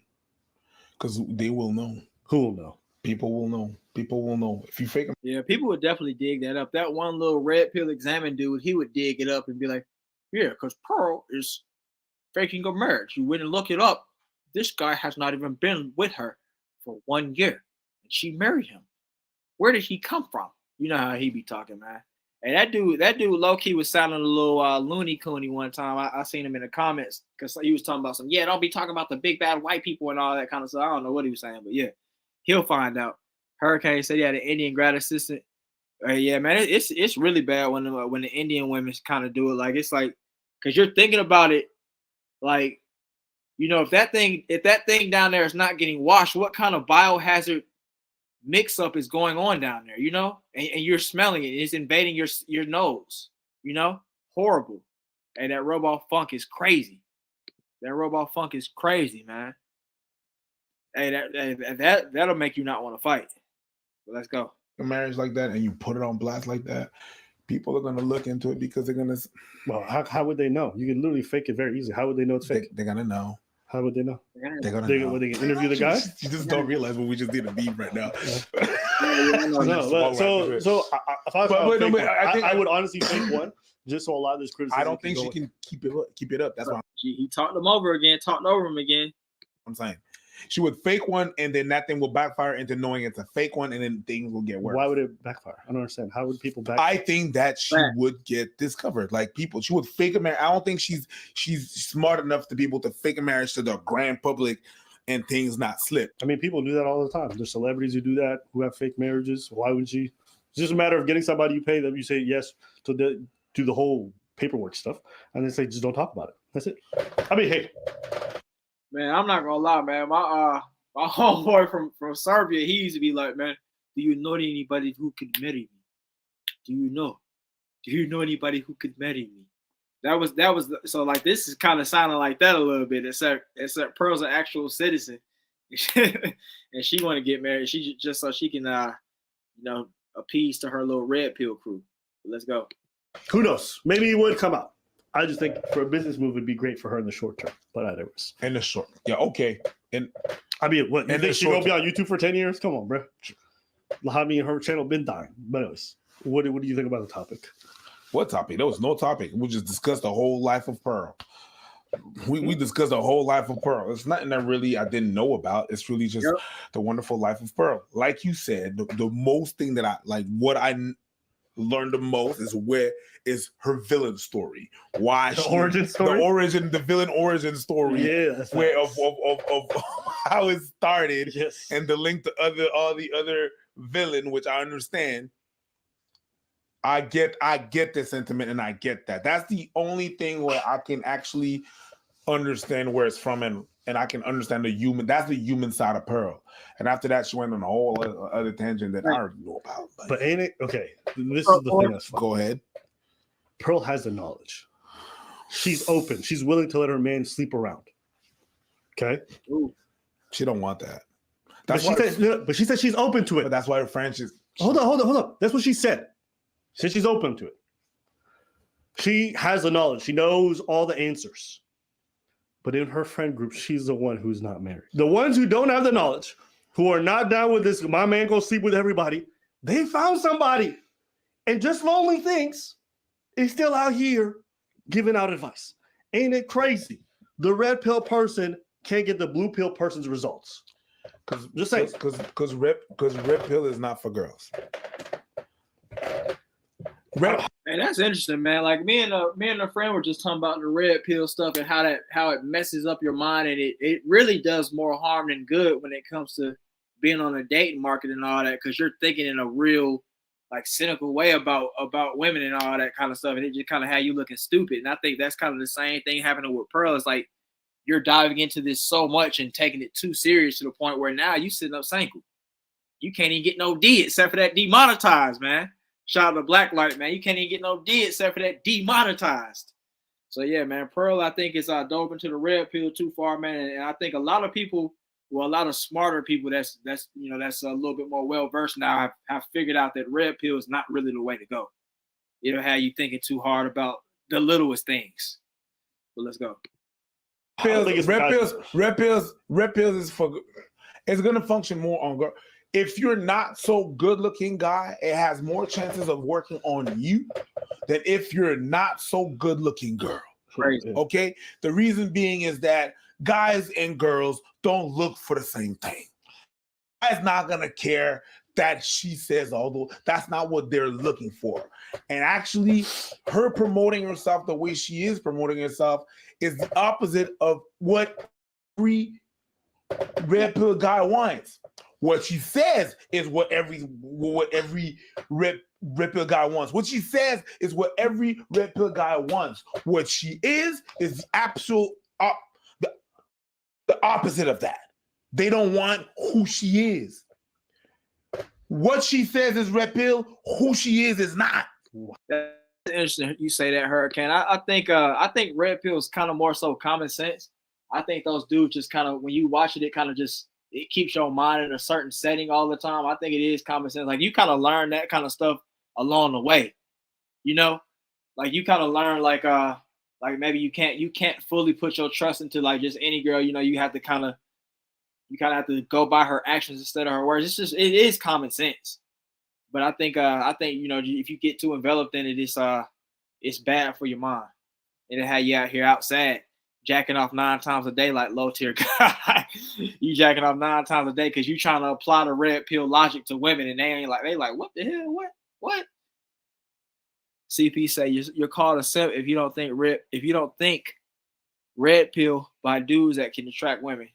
Because they will know. Who will know? People will know. People will know. If you fake them. Yeah, people would definitely dig that up. That one little red pill examine dude, he would dig it up and be like, yeah, because Pearl is faking a marriage. You went and look it up. This guy has not even been with her for 1 year. And she married him. Where did he come from? You know how he be talking, man. And that dude low-key was sounding a little loony coony one time. I seen him in the comments because he was talking about don't be talking about the big bad white people and all that kind of stuff. I don't know what he was saying, but yeah, he'll find out. Hurricane said, yeah, the Indian grad assistant. Yeah, man, it's really bad when the Indian women kind of do it. Like, it's like, because you're thinking about it, like, You know, if that thing down there is not getting washed, what kind of biohazard mix up is going on down there? You know, and you're smelling it. It's invading your nose. You know, horrible. And that robot funk is crazy. That robot funk is crazy, man. Hey, that'll make you not want to fight. But let's go. A marriage like that, and you put it on blast like that, people are gonna look into it because they're gonna. Well, how would they know? You can literally fake it very easily. How would they know it's fake? They're gonna know. How would they know? They're gonna they, know. They can interview the guy. You just don't realize what we just did a beat right now. I would honestly fake one, just so a lot of this criticism. I don't think she can keep it up. That's why he talked over him again. I'm saying she would fake one, and then that thing will backfire into knowing it's a fake one, and then things will get worse. Why would it backfire? I don't understand. How would people backfire? I think that she would get discovered. Like she would fake a marriage. I don't think she's smart enough to be able to fake a marriage to the grand public and things not slip. I mean, people do that all the time. There's celebrities who do that, who have fake marriages. Why would she? It's just a matter of getting somebody you pay them. You say yes to do the whole paperwork stuff, and they say just don't talk about it. That's it. I mean, hey. Man, I'm not gonna lie, man. My homeboy from Serbia, he used to be like, man, do you know anybody who could marry me? Do you know anybody who could marry me? That was so like this is kind of sounding like that a little bit. Except Pearl's an actual citizen, and she want to get married. She just so she can appease to her little red pill crew. But let's go. Who knows? Maybe it would come out. I just think for a business move, it'd be great for her in the short term. But anyways. In the short. Yeah, okay. And I mean, what? You think she's going to be on YouTube for 10 years? Come on, bro. Lahami and her channel been dying. But anyways, what do you think about the topic? What topic? There was no topic. We just discussed the whole life of Pearl. We discussed the whole life of Pearl. It's nothing that really I didn't know about. It's really just the wonderful life of Pearl. Like you said, the most thing that I like, what I learned the most is her villain story. Why the origin story, the villain origin story. Yeah, that's where of how it started, yes, and the link to all the other villain, which I understand. I get the sentiment, and I get that. That's the only thing where I can actually understand where it's from, and I can understand the human. That's the human side of Pearl. And after that, she went on a whole other tangent that I already know about. But ain't it okay? This is the thing that's fun. Go ahead. Pearl has the knowledge. She's open. She's willing to let her man sleep around. Okay. Ooh. She don't want that. But she said she's open to it. But that's why her friends is. Hold on. That's what she said. She said she's open to it. She has the knowledge. She knows all the answers. But in her friend group, she's the one who's not married. The ones who don't have the knowledge, who are not down with this, my man go sleep with everybody, they found somebody. And just lonely things is still out here giving out advice. Ain't it crazy? The red pill person can't get the blue pill person's results. Because red pill is not for girls. Man, that's interesting, man. Like me and a friend were just talking about the red pill stuff and how it messes up your mind, and it really does more harm than good when it comes to being on a dating market and all that, because you're thinking in a real like cynical way about women and all that kind of stuff, and it just kind of had you looking stupid. And I think that's kind of the same thing happening with Pearl. It's like you're diving into this so much and taking it too serious to the point where now you sitting up single. You can't even get no D except for that demonetized, man. Shout out to Blacklight, man. You can't even get no D except for that demonetized. So yeah, man, Pearl, I think is dove into the red pill too far, man. And I think a lot of people, well, a lot of smarter people that's a little bit more well versed now have figured out that red pill is not really the way to go. It'll have you thinking too hard about the littlest things. But let's go. Red pills is for. It's gonna function more on girl. If you're not so good looking guy, it has more chances of working on you than if you're not so good looking girl. Crazy. Okay. The reason being is that guys and girls don't look for the same thing. Guy's not gonna care that she says, although that's not what they're looking for. And actually, her promoting herself the way she is promoting herself is the opposite of what every red pill guy wants. What she says is what every red pill guy wants. What she says is what every red pill guy wants. What she is the actual the opposite of that. They don't want who she is. What she says is red pill. Who she is not. That's interesting. You say that, Hurricane. I think red pill is kind of more so common sense. I think those dudes just kind of, when you watch it, it kind of just, it keeps your mind in a certain setting all the time. I think it is common sense. Like you kind of learn that kind of stuff along the way, you know, like you kind of learn like maybe you can't fully put your trust into like just any girl, you know, you have to kind of have to go by her actions instead of her words. It's just, it is common sense. But I think you know, if you get too enveloped in it, it's bad for your mind. And it had you out here outside jacking off 9 times a day like low tier guy. You jacking off 9 times a day because you trying to apply the red pill logic to women, and they like, what the hell? What? CP say you're called a simp if you don't think red pill by dudes that can attract women.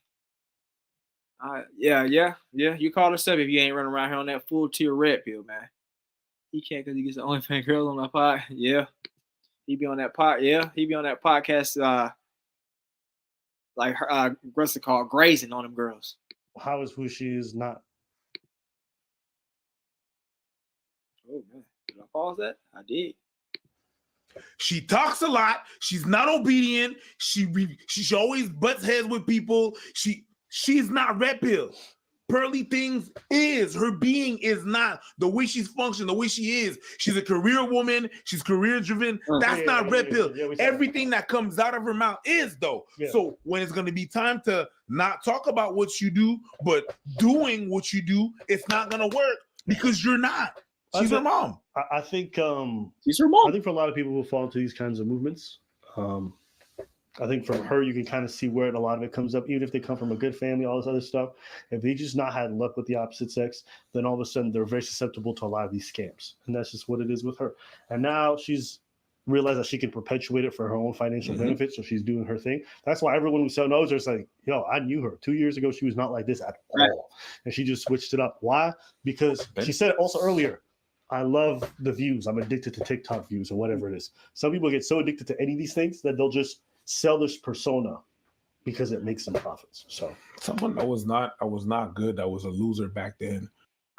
Yeah. You call us up if you ain't running around here on that full tier red pill, man. He can't because he gets the only fan girls on the pod. Yeah, he be on that pod. Yeah, he be on that podcast. Like what's it called? Grazing on them girls. How is who she is not? Oh man, did I pause that? I did. She talks a lot. She's not obedient. She always butts heads with people. She's not red pill. Pearly things is her being is not the way she's functioning, the way she is. She's a career woman. She's career driven. That's not red pill. Everything that comes out of her mouth is though. Yeah. So when it's going to be time to not talk about what you do, but doing what you do, it's not going to work because you're not. She's her mom. I think she's her mom. I think for a lot of people who fall into these kinds of movements, I think from her, you can kind of see where a lot of it comes up, even if they come from a good family, all this other stuff. If they just not had luck with the opposite sex, then all of a sudden they're very susceptible to a lot of these scams. And that's just what it is with her. And now she's realized that she can perpetuate it for her own financial benefit. So she's doing her thing. That's why everyone who so knows her is like, yo, I knew her 2 years ago. She was not like this at all. And she just switched it up. Why? Because she said also earlier, I love the views. I'm addicted to TikTok views or whatever it is. Some people get so addicted to any of these things that they'll just sell this persona because it makes them profits. So someone that was not good, that was a loser back then.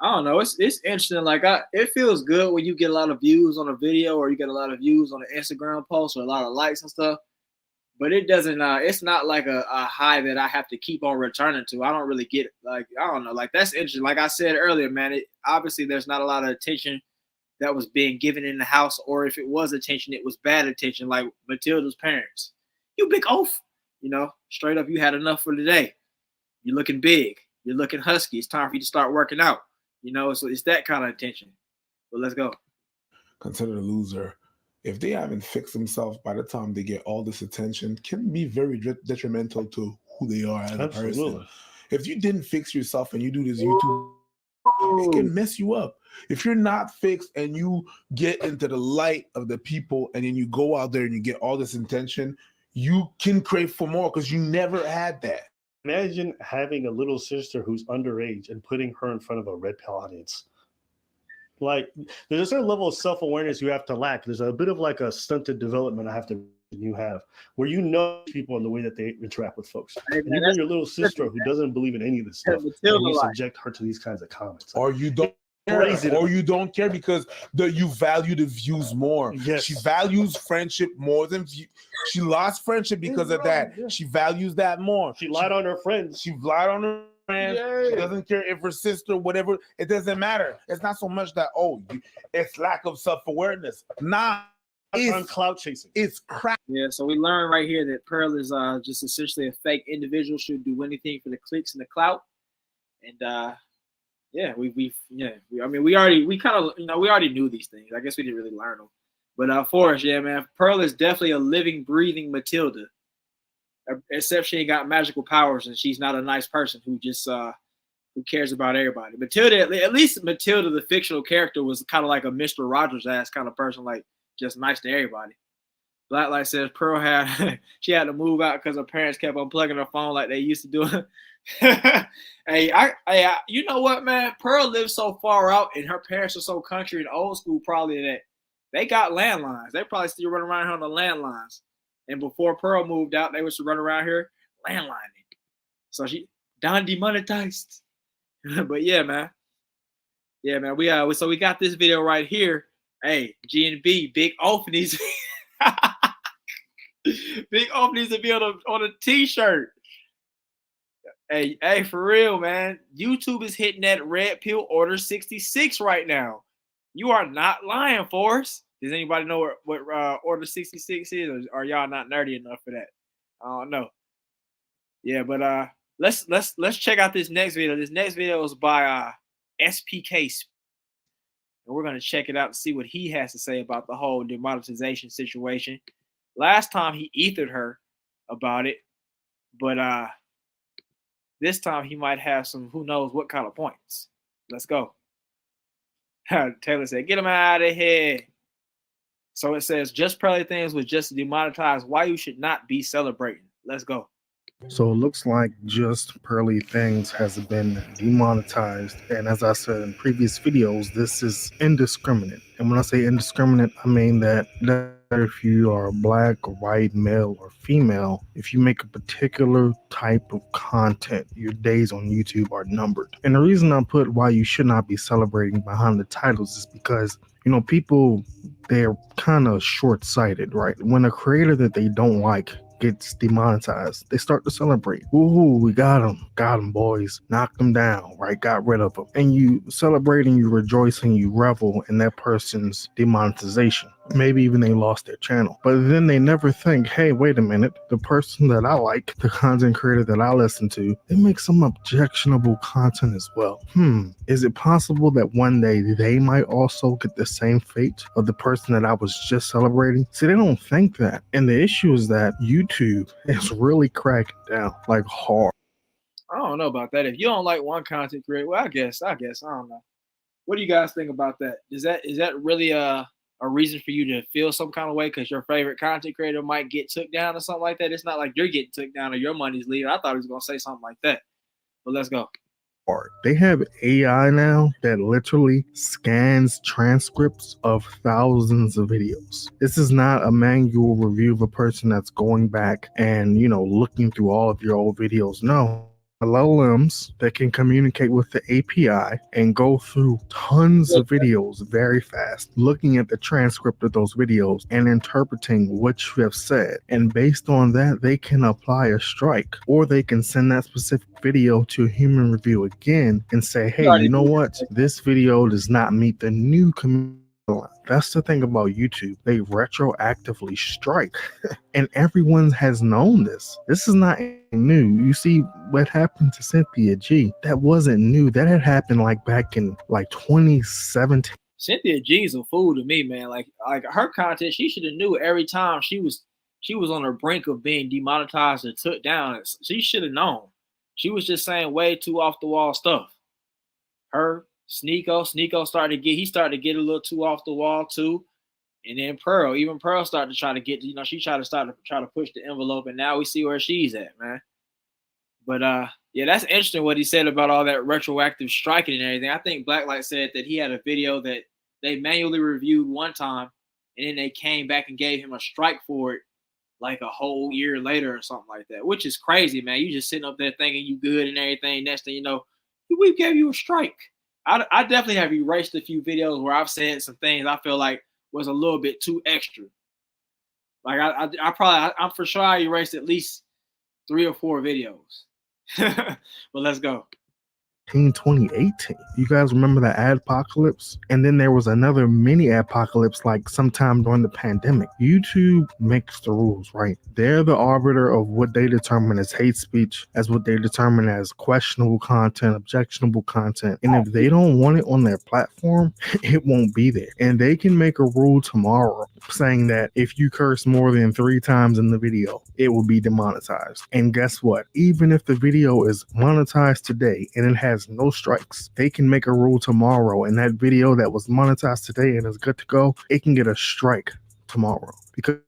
I don't know. It's interesting. Like it feels good when you get a lot of views on a video or you get a lot of views on an Instagram post or a lot of likes and stuff. But it doesn't. It's not like a high that I have to keep on returning to. I don't really get it. Like I don't know. Like that's interesting. Like I said earlier, man. Obviously there's not a lot of attention that was being given in the house, or if it was attention, it was bad attention. Like Matilda's parents. You big oaf, you know, straight up, you had enough for today. You're looking big. You're looking husky. It's time for you to start working out. You know, so it's that kind of attention. But let's go. Consider a loser. If they haven't fixed themselves by the time they get all this attention, can be very detrimental to who they are as a person. If you didn't fix yourself and you do this YouTube, it can mess you up. If you're not fixed and you get into the light of the people and then you go out there and you get all this attention, you can crave for more because you never had that. Imagine having a little sister who's underage and putting her in front of a red pill audience. Like, there's a certain level of self-awareness you have to lack. There's a bit of like a stunted development you have where you know people in the way that they interact with folks. And you bring your little sister who doesn't believe in any of this stuff, and you subject her to these kinds of comments. Or you don't. Or you don't care because you value the views more. Yes. She values friendship more than view. She lost friendship because of that. Yeah. She values that more. She lied on her friends. She lied on her friends. Yeah. She doesn't care if her sister, whatever. It doesn't matter. It's not so much that it's lack of self-awareness. It's clout chasing. It's crap. Yeah. So we learned right here that Pearl is just essentially a fake individual. She'll do anything for the clicks and the clout. And yeah, we already knew these things. I guess we didn't really learn them. But Forrest, yeah, man, Pearl is definitely a living, breathing Matilda. Except she ain't got magical powers and she's not a nice person who just who cares about everybody. Matilda, at least Matilda, the fictional character, was kind of like a Mr. Rogers ass kind of person, like just nice to everybody. Blacklight says Pearl she had to move out because her parents kept unplugging her phone like they used to do. Hey, you know what, man? Pearl lives so far out, and her parents are so country and old school, probably that they got landlines. They probably still run around here on the landlines. And before Pearl moved out, they was to run around here landlining. So she done demonetized. But yeah, man. Yeah, man. So we got this video right here. Hey, GNB, Big Oaf needs Big Oaf needs to be on a t-shirt. Hey, for real, man. YouTube is hitting that red pill order 66 right now. You are not lying, Forrest. Does anybody know what order 66 is, or are y'all not nerdy enough for that? I don't know. Yeah, but let's check out this next video. This next video is by SPK, and we're gonna check it out and see what he has to say about the whole demonetization situation. Last time he ethered her about it, but this time he might have some who knows what kind of points. Let's go. Taylor said, "Get him out of here." So it says, "Just Pearly things was just demonetized. Why you should not be celebrating." Let's go. So it looks like Just Pearly Things has been demonetized. And as I said in previous videos, this is indiscriminate. And when I say indiscriminate, I mean that if you are black or white, male or female, if you make a particular type of content, your days on YouTube are numbered. And the reason I put why you should not be celebrating behind the titles is because, people, they're kind of short-sighted, right? When a creator that they don't like gets demonetized, they start to celebrate. Ooh, we got him, boys, knocked them down, right? Got rid of them. And you celebrate and you rejoice and you revel in that person's demonetization. Maybe even they lost their channel. But then they never think, hey, wait a minute, the person that I like, the content creator that I listen to, they make some objectionable content as well. Is it possible that one day they might also get the same fate of the person that I was just celebrating? See, they don't think that. And the issue is that YouTube is really cracking down, like hard. I don't know about that. If you don't like one content creator, well, I guess I don't know. What do you guys think about that? Is that really a reason for you to feel some kind of way because your favorite content creator might get took down or something like that? It's not like you're getting took down or your money's leaving. I thought he was gonna say something like that. But let's go. They have AI now that literally scans transcripts of thousands of videos. This is not a manual review of a person that's going back and, looking through all of your old videos. No. LLMs that can communicate with the API and go through tons of videos very fast, looking at the transcript of those videos and interpreting what you have said. And based on that, they can apply a strike, or they can send that specific video to a human review again and say, hey, you know what? This video does not meet the new community. That's the thing about YouTube. They retroactively strike. And everyone has known this. This is not new. You see what happened to Cynthia G. That wasn't new. That had happened back in 2017. Cynthia G's a fool to me, man. Like her content, she should have knew every time she was on the brink of being demonetized or took down. She should have known. She was just saying way too off the wall stuff. Her Sneeko started to get a little too off the wall too. And then Pearl started to try to get, she try to push the envelope, and now we see where she's at, man. But yeah, that's interesting what he said about all that retroactive striking and everything. I think Blacklight said that he had a video that they manually reviewed one time, and then they came back and gave him a strike for it like a whole year later or something like that, which is crazy, man. You just sitting up there thinking you good and everything. Next thing you know, we gave you a strike. I definitely have erased a few videos where I've said some things I feel like was a little bit too extra. Like I'm for sure I erased at least 3 or 4 videos. But let's go. 2018. You guys remember the adpocalypse? And then there was another mini adpocalypse sometime during the pandemic. YouTube makes the rules, right? They're the arbiter of what they determine as hate speech, as what they determine as questionable content, objectionable content. And if they don't want it on their platform, it won't be there. And they can make a rule tomorrow saying that if you curse more than 3 times in the video, it will be demonetized. And guess what? Even if the video is monetized today and it has no strikes, they can make a rule tomorrow, and that video that was monetized today and is good to go, it can get a strike tomorrow because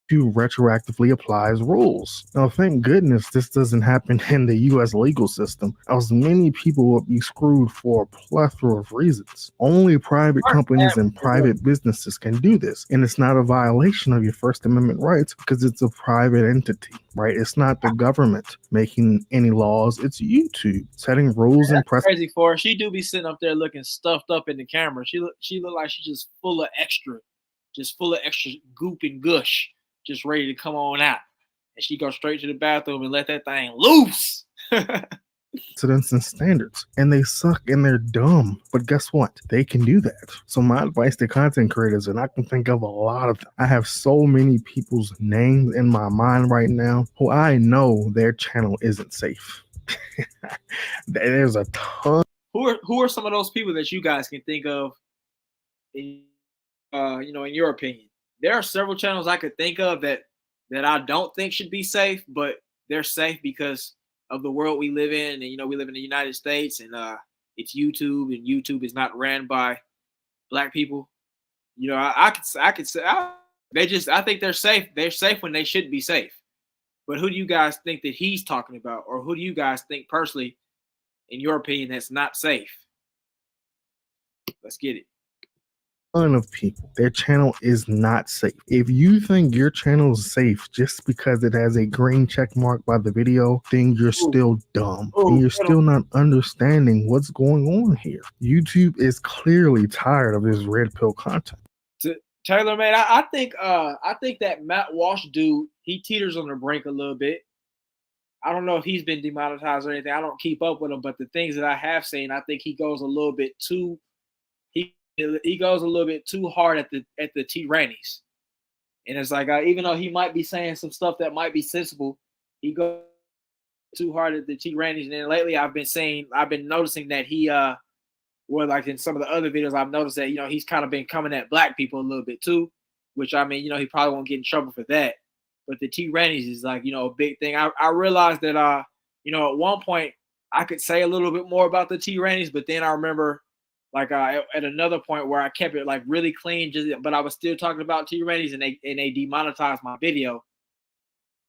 to retroactively applies rules. Now, thank goodness this doesn't happen in the U.S. legal system, as many people will be screwed for a plethora of reasons. Only private companies and private businesses can do this, and it's not a violation of your First Amendment rights because it's a private entity, right? It's not the government making any laws, it's YouTube setting rules and precedents. Crazy for her. She do be sitting up there looking stuffed up in the camera. She look like she's just full of extra goop and gush, just ready to come on out. And she goes straight to the bathroom and let that thing loose. Precedents and standards, and they suck and they're dumb. But guess what? They can do that. So my advice to content creators, and I can think of a lot of them. I have so many people's names in my mind right now who I know their channel isn't safe. There's a ton. Who are some of those people that you guys can think of? In your opinion, there are several channels I could think of that I don't think should be safe, but they're safe because of the world we live in, and we live in the United States, and it's YouTube, and YouTube is not ran by black people. I could say I think they're safe. They're safe when they should be safe. But who do you guys think that he's talking about, or who do you guys think personally, in your opinion, that's not safe? Let's get it. Ton of people, their channel is not safe. If you think your channel is safe just because it has a green check mark by the video, then you're still dumb and you're still not understanding what's going on here. YouTube is clearly tired of this red pill content. Taylor, man, I think that Matt Walsh dude, he teeters on the brink a little bit. I don't know if he's been demonetized or anything. I don't keep up with him, but the things that I have seen, I think he goes a little bit too. He goes a little bit too hard at the T-Rannies. And it's like, even though he might be saying some stuff that might be sensible, he goes too hard at the T-Rannies. And then lately I've been noticing that he, like in some of the other videos, I've noticed that, he's kind of been coming at black people a little bit too, which he probably won't get in trouble for that. But the T-Rannies is like, a big thing. I realized that, at one point I could say a little bit more about the T-Rannies, but then I remember, like at another point where I kept it like really clean, but I was still talking about T-Rannies, and they demonetized my video.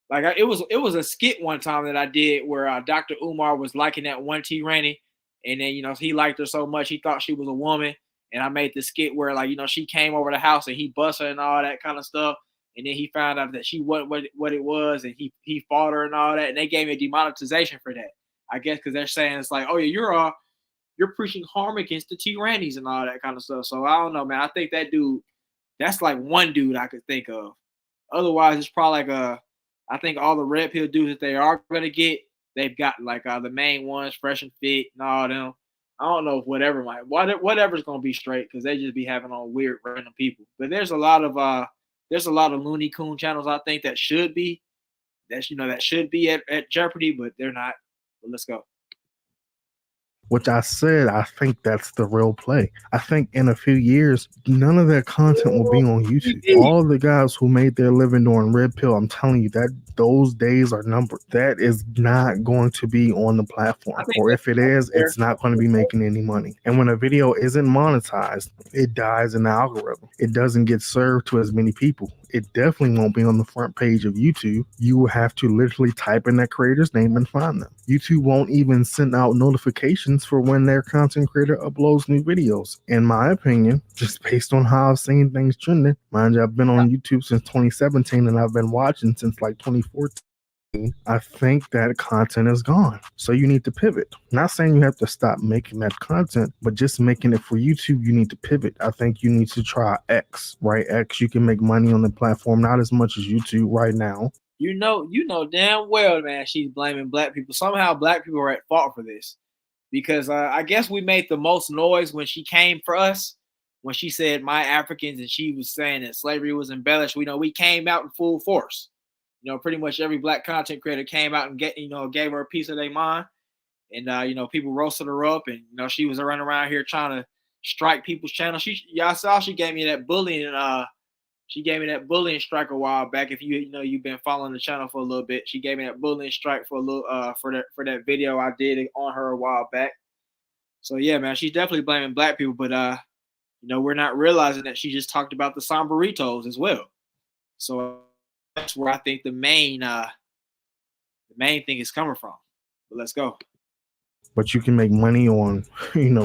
Like it was a skit one time that I did where Dr. Umar was liking that one T-Ranny, and then he liked her so much he thought she was a woman, and I made the skit where she came over the house and he bust her and all that kind of stuff, and then he found out that she wasn't what it was, and he fought her and all that, and they gave me a demonetization for that. I guess because they're saying it's like, oh yeah, you're preaching harm against the T-Rannies and all that kind of stuff. So I don't know, man. I think that dude, that's like one dude I could think of. Otherwise, it's probably like I think all the red pill dudes that they are gonna get, they've got like the main ones, Fresh and Fit and all them. I don't know if whatever's gonna be straight, because they just be having on weird random people. But there's a lot of Looney Coon channels I think that should be at jeopardy, but they're not. But let's go. Which I said, I think that's the real play. I think in a few years, none of their content will be on YouTube. All of the guys who made their living doing red pill, I'm telling you that those days are numbered. That is not going to be on the platform. Or if it is, it's not going to be making any money. And when a video isn't monetized, it dies in the algorithm. It doesn't get served to as many people. It definitely won't be on the front page of YouTube. You will have to literally type in that creator's name and find them. YouTube won't even send out notifications for when their content creator uploads new videos. In my opinion, just based on how I've seen things trending, mind you, I've been on YouTube since 2017 and I've been watching since like 2014. I think that content is gone. So you need to pivot. Not saying you have to stop making that content, but just making it for YouTube, you need to pivot. I think you need to try X, right? X, you can make money on the platform, not as much as YouTube right now. You know damn well, man, she's blaming black people. Somehow black people are at fault for this. Because I guess we made the most noise when she came for us, when she said my Africans, and she was saying that slavery was embellished. We came out in full force. Pretty much every black content creator came out and gave her a piece of their mind. And people roasted her up, and she was running around here trying to strike people's channels. Y'all saw she gave me that bullying strike a while back. If you've been following the channel for a little bit, she gave me that bullying strike for a little for that video I did on her a while back. So yeah, man, she's definitely blaming black people, but we're not realizing that she just talked about the Somberitos as well. So That's where I think the main thing is coming from. But let's go. But you can make money on,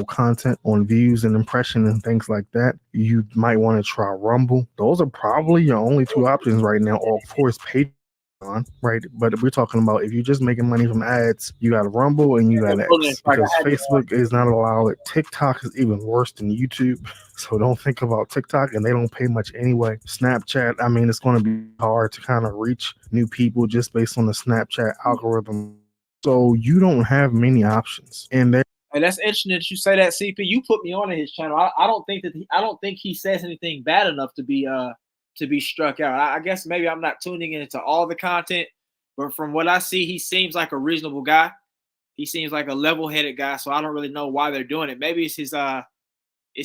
content, on views and impression and things like that. You might want to try Rumble. Those are probably your only two options right now. Or of course, Patreon, right? But if we're talking about if you're just making money from ads, you got Rumble and you got X, because Facebook is not allowed. TikTok is even worse than YouTube. So don't think about TikTok, and they don't pay much anyway. Snapchat, I mean, it's going to be hard to kind of reach new people just based on the Snapchat algorithm. So you don't have many options, and that's interesting that you say that, CP. You put me on his channel. I don't think he says anything bad enough to be struck out. I guess maybe I'm not tuning into all the content, but from what I see, he seems like a reasonable guy. He seems like a level-headed guy. So I don't really know why they're doing it. Maybe it's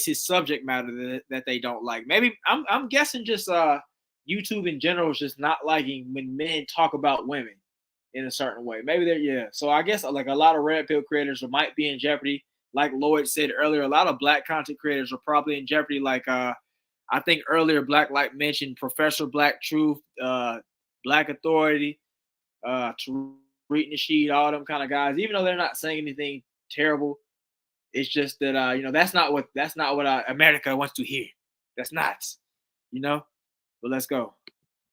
his subject matter that they don't like. Maybe I'm guessing just YouTube in general is just not liking when men talk about women in a certain way. Maybe so I guess like a lot of red pill creators might be in jeopardy. Like Lloyd said earlier, a lot of black content creators are probably in jeopardy. Like I think earlier Black Light mentioned Professor Black Truth, Black Authority, Tariq Nasheed, all them kind of guys. Even though they're not saying anything terrible, it's just that that's not what America wants to hear. That's not, But let's go.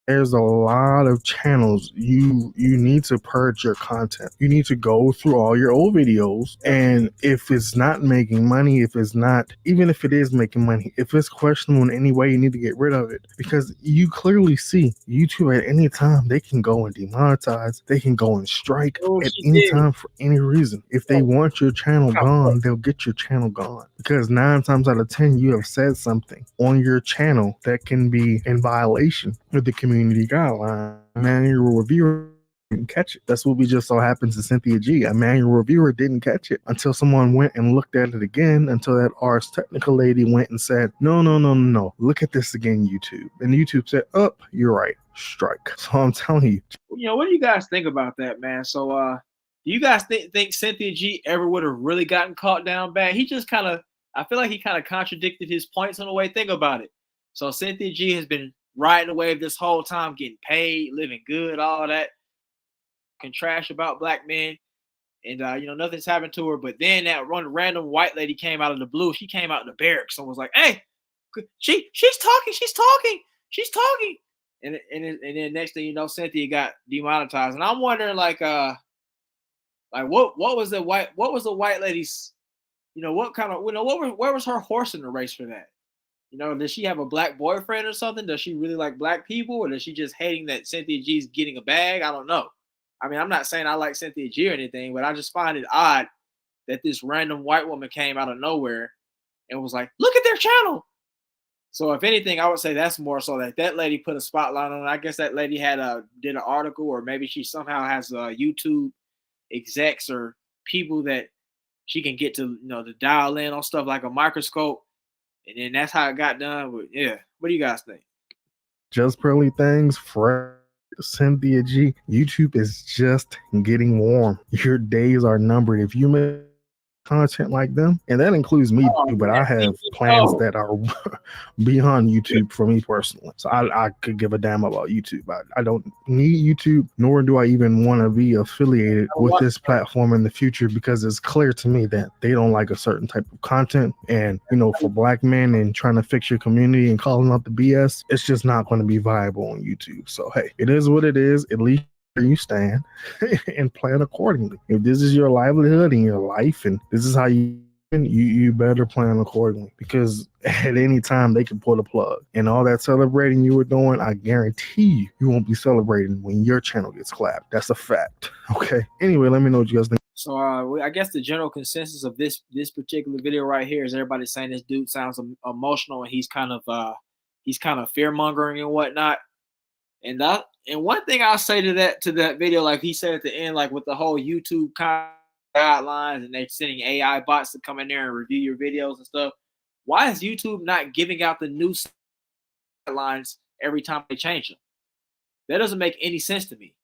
There's a lot of channels. You need to purge your content. You need to go through all your old videos, and if it's not making money, even if it is making money, if it's questionable in any way, you need to get rid of it, because you clearly see YouTube at any time they can go and demonetize, they can go and strike at any time for any reason. If they want your channel gone, they'll get your channel gone, because 9 times out of 10 you have said something on your channel that can be in violation of the community guideline. Manual reviewer didn't catch it. That's what we just so happens to Cynthia G. A manual reviewer didn't catch it until someone went and looked at it again, until that Ars Technica lady went and said, no, look at this again, YouTube. And YouTube said, you're right, strike. So I'm telling you. What do you guys think about that, man? So do you guys think Cynthia G ever would have really gotten caught down bad? He just I feel like he kind of contradicted his points in a way. Think about it. So Cynthia G has been riding the wave this whole time, getting paid, living good, all that, can trash about black men, and nothing's happened to her. But then that random white lady came out of the blue. She came out in the barracks and was like, "Hey, she's talking," and then next thing you know, Cynthia got demonetized. And I'm wondering, what was the white lady's, what kind of, where was her horse in the race for that? Does she have a black boyfriend or something? Does she really like black people, or does she just hating that Cynthia G's getting a bag? I don't know. I mean, I'm not saying I like Cynthia G or anything, but I just find it odd that this random white woman came out of nowhere and was like, "Look at their channel." So if anything, I would say that's more so that lady put a spotlight on it. I guess that lady did an article, or maybe she somehow has YouTube execs or people that she can get to, to dial in on stuff like a microscope. And then that's how it got done. But yeah, what do you guys think? Just Pearly things, Cynthia G. YouTube is just getting warm. Your days are numbered. If you make content like them, and that includes me too, but I have plans that are beyond YouTube for me personally. So I could give a damn about YouTube. I don't need YouTube, nor do I even want to be affiliated with this platform in the future, because it's clear to me that they don't like a certain type of content. And for black men and trying to fix your community and calling out the BS, it's just not going to be viable on YouTube. So hey, it is what it is. At least you stand and plan accordingly. If this is your livelihood and your life, and this is how you better plan accordingly, because at any time they can pull the plug. And all that celebrating you were doing, I guarantee you won't be celebrating when your channel gets clapped. That's a fact. Okay. Anyway, let me know what you guys think. So I guess the general consensus of this particular video right here is everybody saying this dude sounds emotional, and he's kind of fear mongering and whatnot. And one thing I'll say to that video, like he said at the end, like with the whole YouTube guidelines and they're sending AI bots to come in there and review your videos and stuff. Why is YouTube not giving out the new guidelines every time they change them? That doesn't make any sense to me.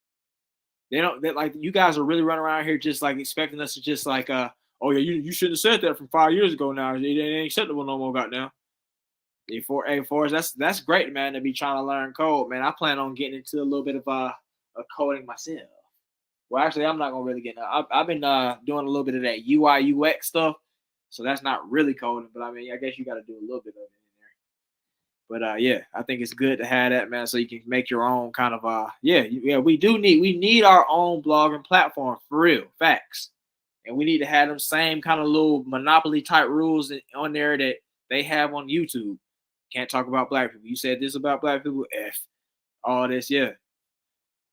Like, you guys are really running around here just like expecting us to just like, oh yeah, you shouldn't have said that from 5 years ago now. It ain't acceptable no more, goddamn. That's great, man, to be trying to learn code, man. I plan on getting into a little bit of coding myself. Well, actually, I'm not gonna really get. I've been doing a little bit of that UI UX stuff, so that's not really coding. But I mean, I guess you got to do a little bit of it in there. But yeah, I think it's good to have that, man, so you can make your own kind of we need our own blogging platform for real, facts, and we need to have them same kind of little monopoly type rules on there that they have on YouTube. Can't talk about black people. You said this about black people, all this, yeah.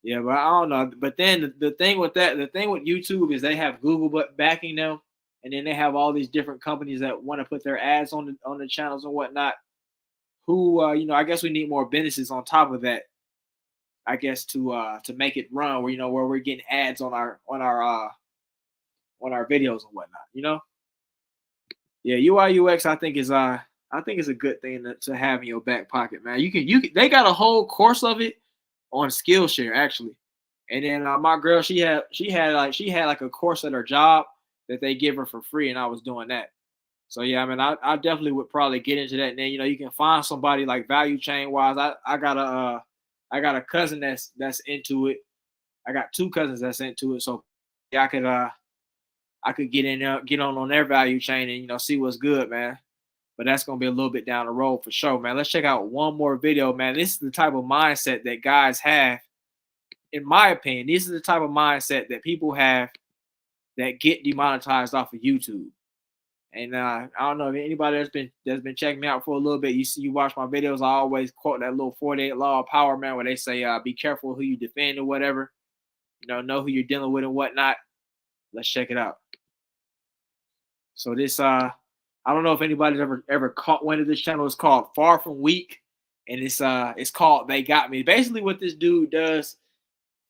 Yeah, but I don't know. But then the thing with YouTube is they have Google backing them, and then they have all these different companies that want to put their ads on the channels and whatnot. Who I guess we need more businesses on top of that. I guess to make it run where we're getting ads on our videos and whatnot. Yeah, UI UX I think is a good thing to have in your back pocket, man. They got a whole course of it on Skillshare actually, and then my girl she had like a course at her job that they give her for free, and I was doing that. So yeah, I mean I definitely would probably get into that. And then you can find somebody like value chain wise. I got a cousin that's into it. I got two cousins that's into it, so yeah, I could get in there, get on their value chain, and see what's good, man. But that's going to be a little bit down the road for sure, man. Let's check out one more video, man. This is the type of mindset that guys have. In my opinion, this is the type of mindset that people have that get demonetized off of YouTube. And I don't know if anybody that's been checking me out for a little bit. You watch my videos. I always quote that little 48 law of power, man, where they say, be careful who you defend or whatever. Know who you're dealing with and whatnot. Let's check it out. So this I don't know if anybody's ever caught wind of this channel. It's called Far From Weak, and it's called They Got Me. Basically, what this dude does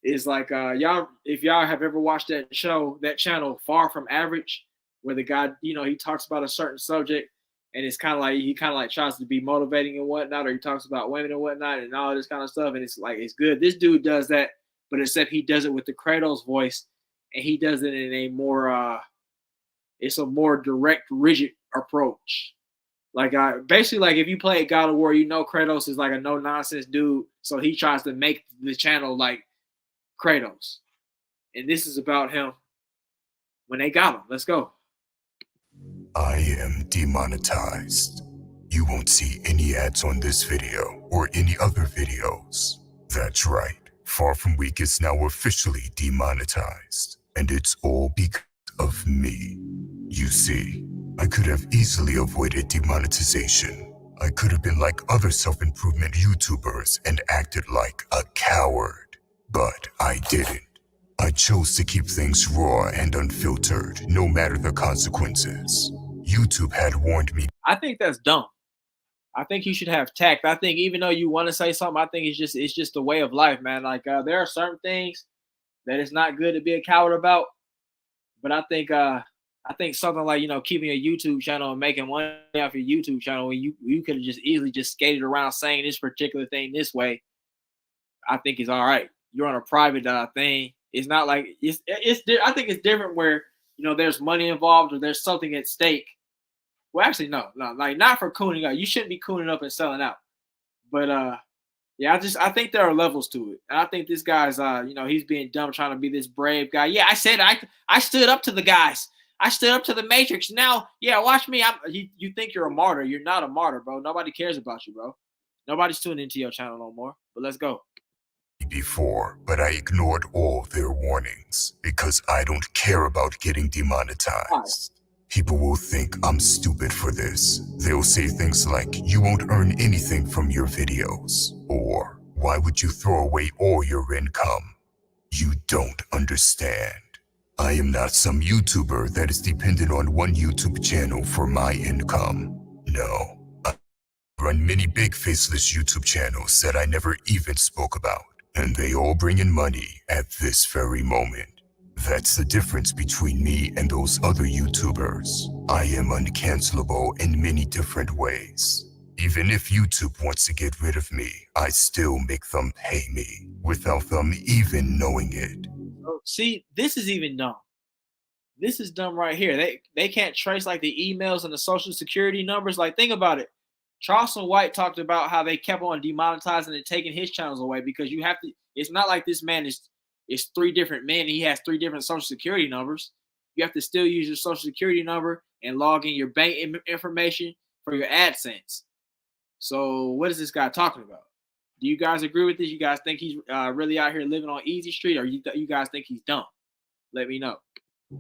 is like if y'all have ever watched that channel Far From Average, where the guy he talks about a certain subject, and it's kind of like he tries to be motivating and whatnot, or he talks about women and whatnot and all this kind of stuff, and it's good. This dude does that, but except he does it with the Kratos voice, and he does it in a more it's a more direct, rigid approach. Like basically, like if you play God of War, Kratos is like a no nonsense dude, so he tries to make the channel like Kratos, and this is about him when they got him. Let's go. I am demonetized. You won't see any ads on this video or any other videos. That's right. Far From Weak is now officially demonetized, and it's all because of me. You see, I could have easily avoided demonetization. I could have been like other self-improvement YouTubers and acted like a coward. But I didn't. I chose to keep things raw and unfiltered, no matter the consequences. YouTube had warned me. I think that's dumb. I think you should have tact. I think even though you want to say something, I think it's just a way of life, man. Like there are certain things that it's not good to be a coward about. But I think something like keeping a YouTube channel and making money off your YouTube channel when you could have just easily just skated around saying this particular thing this way, I think is all right. You're on a private thing. It's not like I think it's different where there's money involved or there's something at stake. Well, actually, no, like not for cooning up. You shouldn't be cooning up and selling out. But yeah, I think there are levels to it. And I think this guy's he's being dumb trying to be this brave guy. Yeah, I said I stood up to the guys. I stood up to the Matrix. Now, yeah, watch me. You think you're a martyr. You're not a martyr, bro. Nobody cares about you, bro. Nobody's tuning into your channel no more. But let's go. Before, but I ignored all their warnings because I don't care about getting demonetized. People will think I'm stupid for this. They'll say things like, you won't earn anything from your videos, or why would you throw away all your income? You don't understand. I am not some YouTuber that is dependent on one YouTube channel for my income. No, I run many big faceless YouTube channels that I never even spoke about, and they all bring in money at this very moment. That's the difference between me and those other YouTubers. I am uncancelable in many different ways. Even if YouTube wants to get rid of me, I still make them pay me without them even knowing it. See, this is even dumb. This is dumb right here. They can't trace like the emails and the social security numbers. Like, think about it. Charleston White talked about how they kept on demonetizing and taking his channels away because you have to. It's not like this man is 3 different men. And he has 3 different social security numbers. You have to still use your social security number and log in your bank information for your AdSense. So what is this guy talking about? Do you guys agree with this? You guys think he's really out here living on easy street, or you guys think he's dumb? Let me know.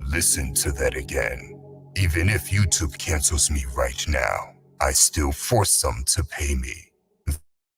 Listen to that again. Even if YouTube cancels me right now, I still force them to pay me.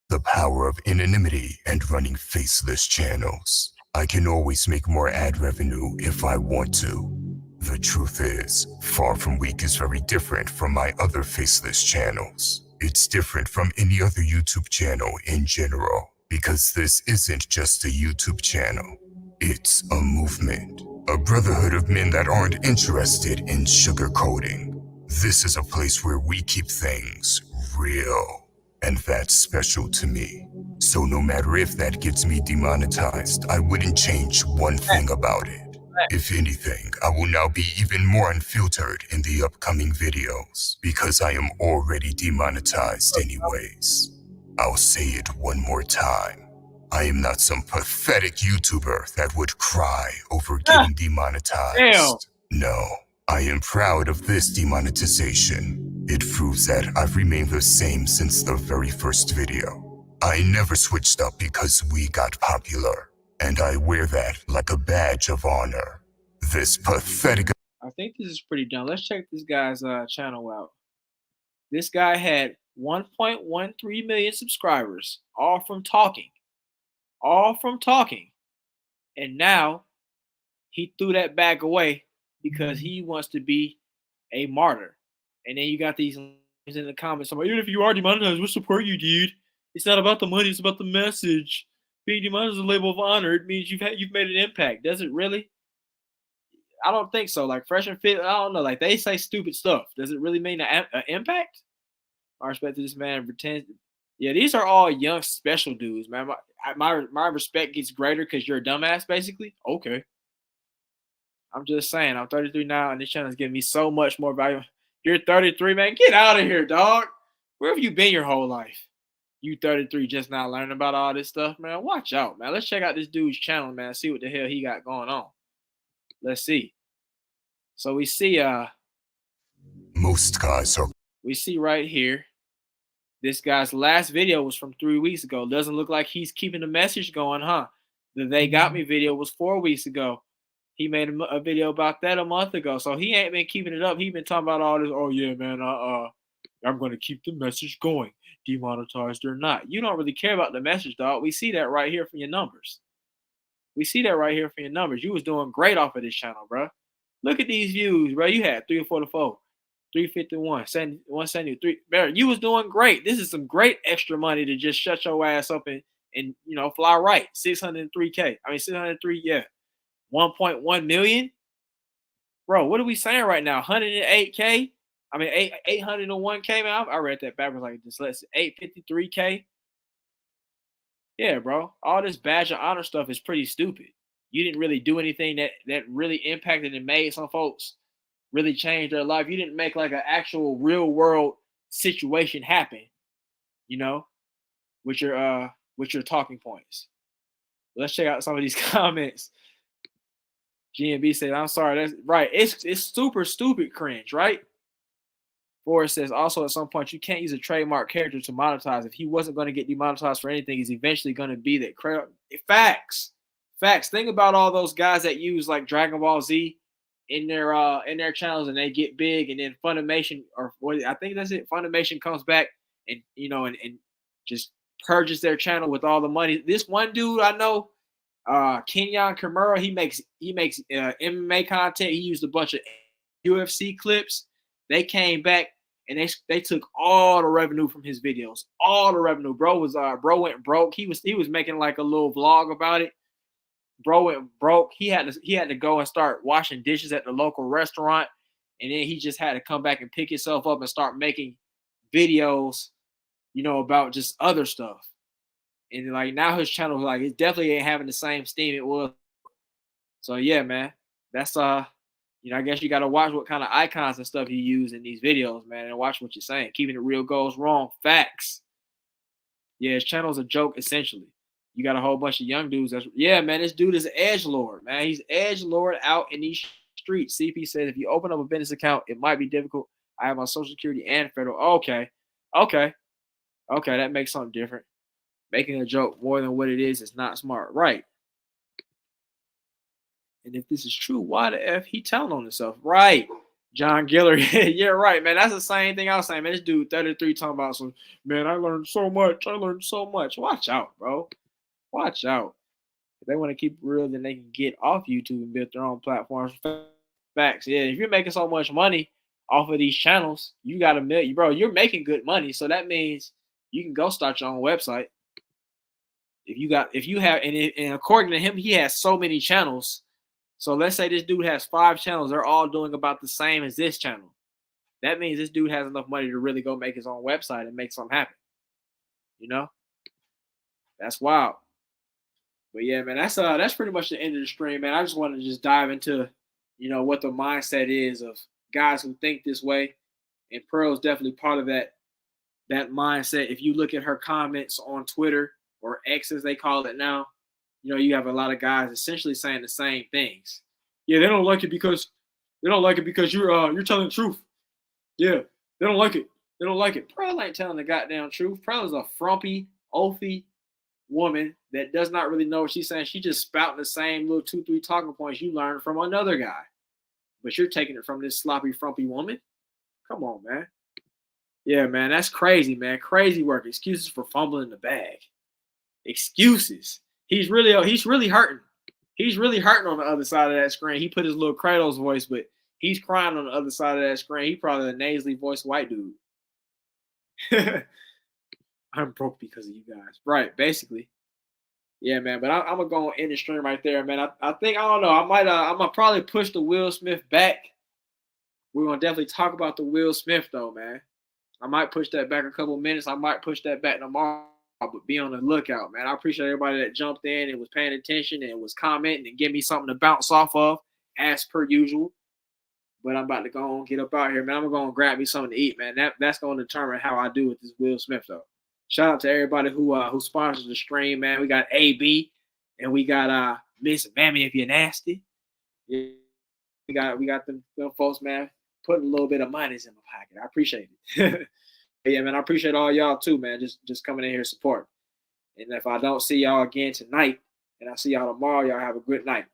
The power of anonymity and running faceless channels. I can always make more ad revenue if I want to. The truth is, Far From Weak is very different from my other faceless channels. It's different from any other YouTube channel in general, because this isn't just a YouTube channel. It's a movement. A brotherhood of men that aren't interested in sugarcoating. This is a place where we keep things real. And that's special to me. So no matter if that gets me demonetized, I wouldn't change one thing about it. If anything, I will now be even more unfiltered in the upcoming videos, because I am already demonetized anyways. I'll say it one more time. I am not some pathetic YouTuber that would cry over getting demonetized. No, I am proud of this demonetization. It proves that I've remained the same since the very first video. I never switched up because we got popular, and I wear that like a badge of honor. This pathetic... I think this is pretty dumb. Let's check this guy's channel out. This guy had 1.13 million subscribers, all from talking. And now he threw that bag away because he wants to be a martyr. And then you got these in the comments, somebody, even if you are demonetized, what support you, dude? It's not about the money, it's about the message. Being demonetized is a label of honor. It means you've made an impact. Does it really? I don't think so. Like Fresh and Fit, I don't know. Like they say stupid stuff. Does it really mean an impact? I respect to this man pretends. Yeah, these are all young special dudes, man. My respect gets greater because you're a dumbass, basically. Okay. I'm just saying, I'm 33 now, and this channel is giving me so much more value. You're 33, man. Get out of here, dog. Where have you been your whole life? You 33 just now learning about all this stuff, man. Watch out, man. Let's check out this dude's channel, man. See what the hell he got going on. Let's see. So we see most guys are... We see right here. This guy's last video was from 3 weeks ago. Doesn't look like he's keeping the message going, huh? The They Got Me video was 4 weeks ago. He made a video about that a month ago. So he ain't been keeping it up. He been talking about all this. Oh, yeah, man. I'm going to keep the message going. Demonetized or not. You don't really care about the message, dog. We see that right here from your numbers. You was doing great off of this channel, bro. Look at these views, bro. You had 344, 351, 173. Barry, you was doing great. This is some great extra money to just shut your ass up and fly right. 603K. I mean 603, yeah. 1.1 million. Bro, what are we saying right now? 108K? I mean 801K, man. I read that backwards like this. Let's 853K. Yeah, bro. All this badge of honor stuff is pretty stupid. You didn't really do anything that really impacted and made some folks really change their life. You didn't make like an actual real world situation happen, with your talking points. Let's check out some of these comments. GNB said, I'm sorry, that's right. It's super stupid cringe, right? Forrest says, also at some point, you can't use a trademark character to monetize. If he wasn't going to get demonetized for anything, he's eventually going to be that. Facts. Think about all those guys that use like Dragon Ball Z in their channels and they get big, and then Funimation, or what I think that's it. Funimation comes back and and just purges their channel with all the money. This one dude I know, Kenyon Kimura, he makes MMA content. He used a bunch of UFC clips. They came back and they took all the revenue from his videos. All the revenue. Bro went broke. He was making like a little vlog about it. Bro went broke. He had to go and start washing dishes at the local restaurant, and then he just had to come back and pick himself up and start making videos, about just other stuff. And like now his channel, like, it definitely ain't having the same steam it was. So yeah, man, that's I guess you got to watch what kind of icons and stuff you use in these videos, man, and watch what you're saying. Keeping it real goes wrong. Facts. Yeah, his channel's a joke, essentially. You got a whole bunch of young dudes. Man, this dude is an edgelord, man. He's edgelord out in these streets. CP says if you open up a business account, it might be difficult. I have my Social Security and federal. Okay, that makes something different. Making a joke more than what it is not smart, right? And if this is true, why the F he telling on himself? Right. John Giller. Yeah, right, man. That's the same thing I was saying, man. This dude 33 talking about some, man, I learned so much. Watch out, bro. Watch out. If they want to keep it real, then they can get off YouTube and build their own platforms. Facts. Yeah, if you're making so much money off of these channels, you got $1 million, bro. You're making good money. So that means you can go start your own website. If you have, and according to him, he has so many channels. So let's say this dude has 5 channels. They're all doing about the same as this channel. That means this dude has enough money to really go make his own website and make something happen. That's wild. But yeah, man, that's pretty much the end of the stream, man. I just wanted to just dive into, what the mindset is of guys who think this way. And Pearl's definitely part of that mindset. If you look at her comments on Twitter, or X as they call it now, you have a lot of guys essentially saying the same things. Yeah, they don't like it because you're telling the truth. Yeah, they don't like it. They don't like it. Pearl ain't telling the goddamn truth. Pearl is a frumpy, oafy woman that does not really know what she's saying. She just spouting the same little 2-3 talking points you learned from another guy. But you're taking it from this sloppy, frumpy woman. Come on, man. Yeah, man, that's crazy, man. Crazy work. Excuses for fumbling the bag. Excuses. He's really hurting. He's really hurting on the other side of that screen. He put his little Kratos voice, but he's crying on the other side of that screen. He probably a nasally voiced white dude. I'm broke because of you guys. Right, basically. Yeah, man. But I'm gonna go end the stream right there, man. I think, I don't know. I'm gonna probably push the Will Smith back. We're gonna definitely talk about the Will Smith though, man. I might push that back a couple minutes. I might push that back tomorrow. But be on the lookout, man. I appreciate everybody that jumped in and was paying attention and was commenting and give me something to bounce off of, as per usual. But I'm about to go and get up out here, man. I'm going to grab me something to eat, man. That's going to determine how I do with this Will Smith, though. Shout out to everybody who sponsors the stream, man. We got AB and we got Miss Mammy if you're nasty. Yeah, we got them folks, man, putting a little bit of money in my pocket. I appreciate it. Yeah, man, I appreciate all y'all too, man. Just coming in here supporting. And if I don't see y'all again tonight and I see y'all tomorrow, y'all have a good night.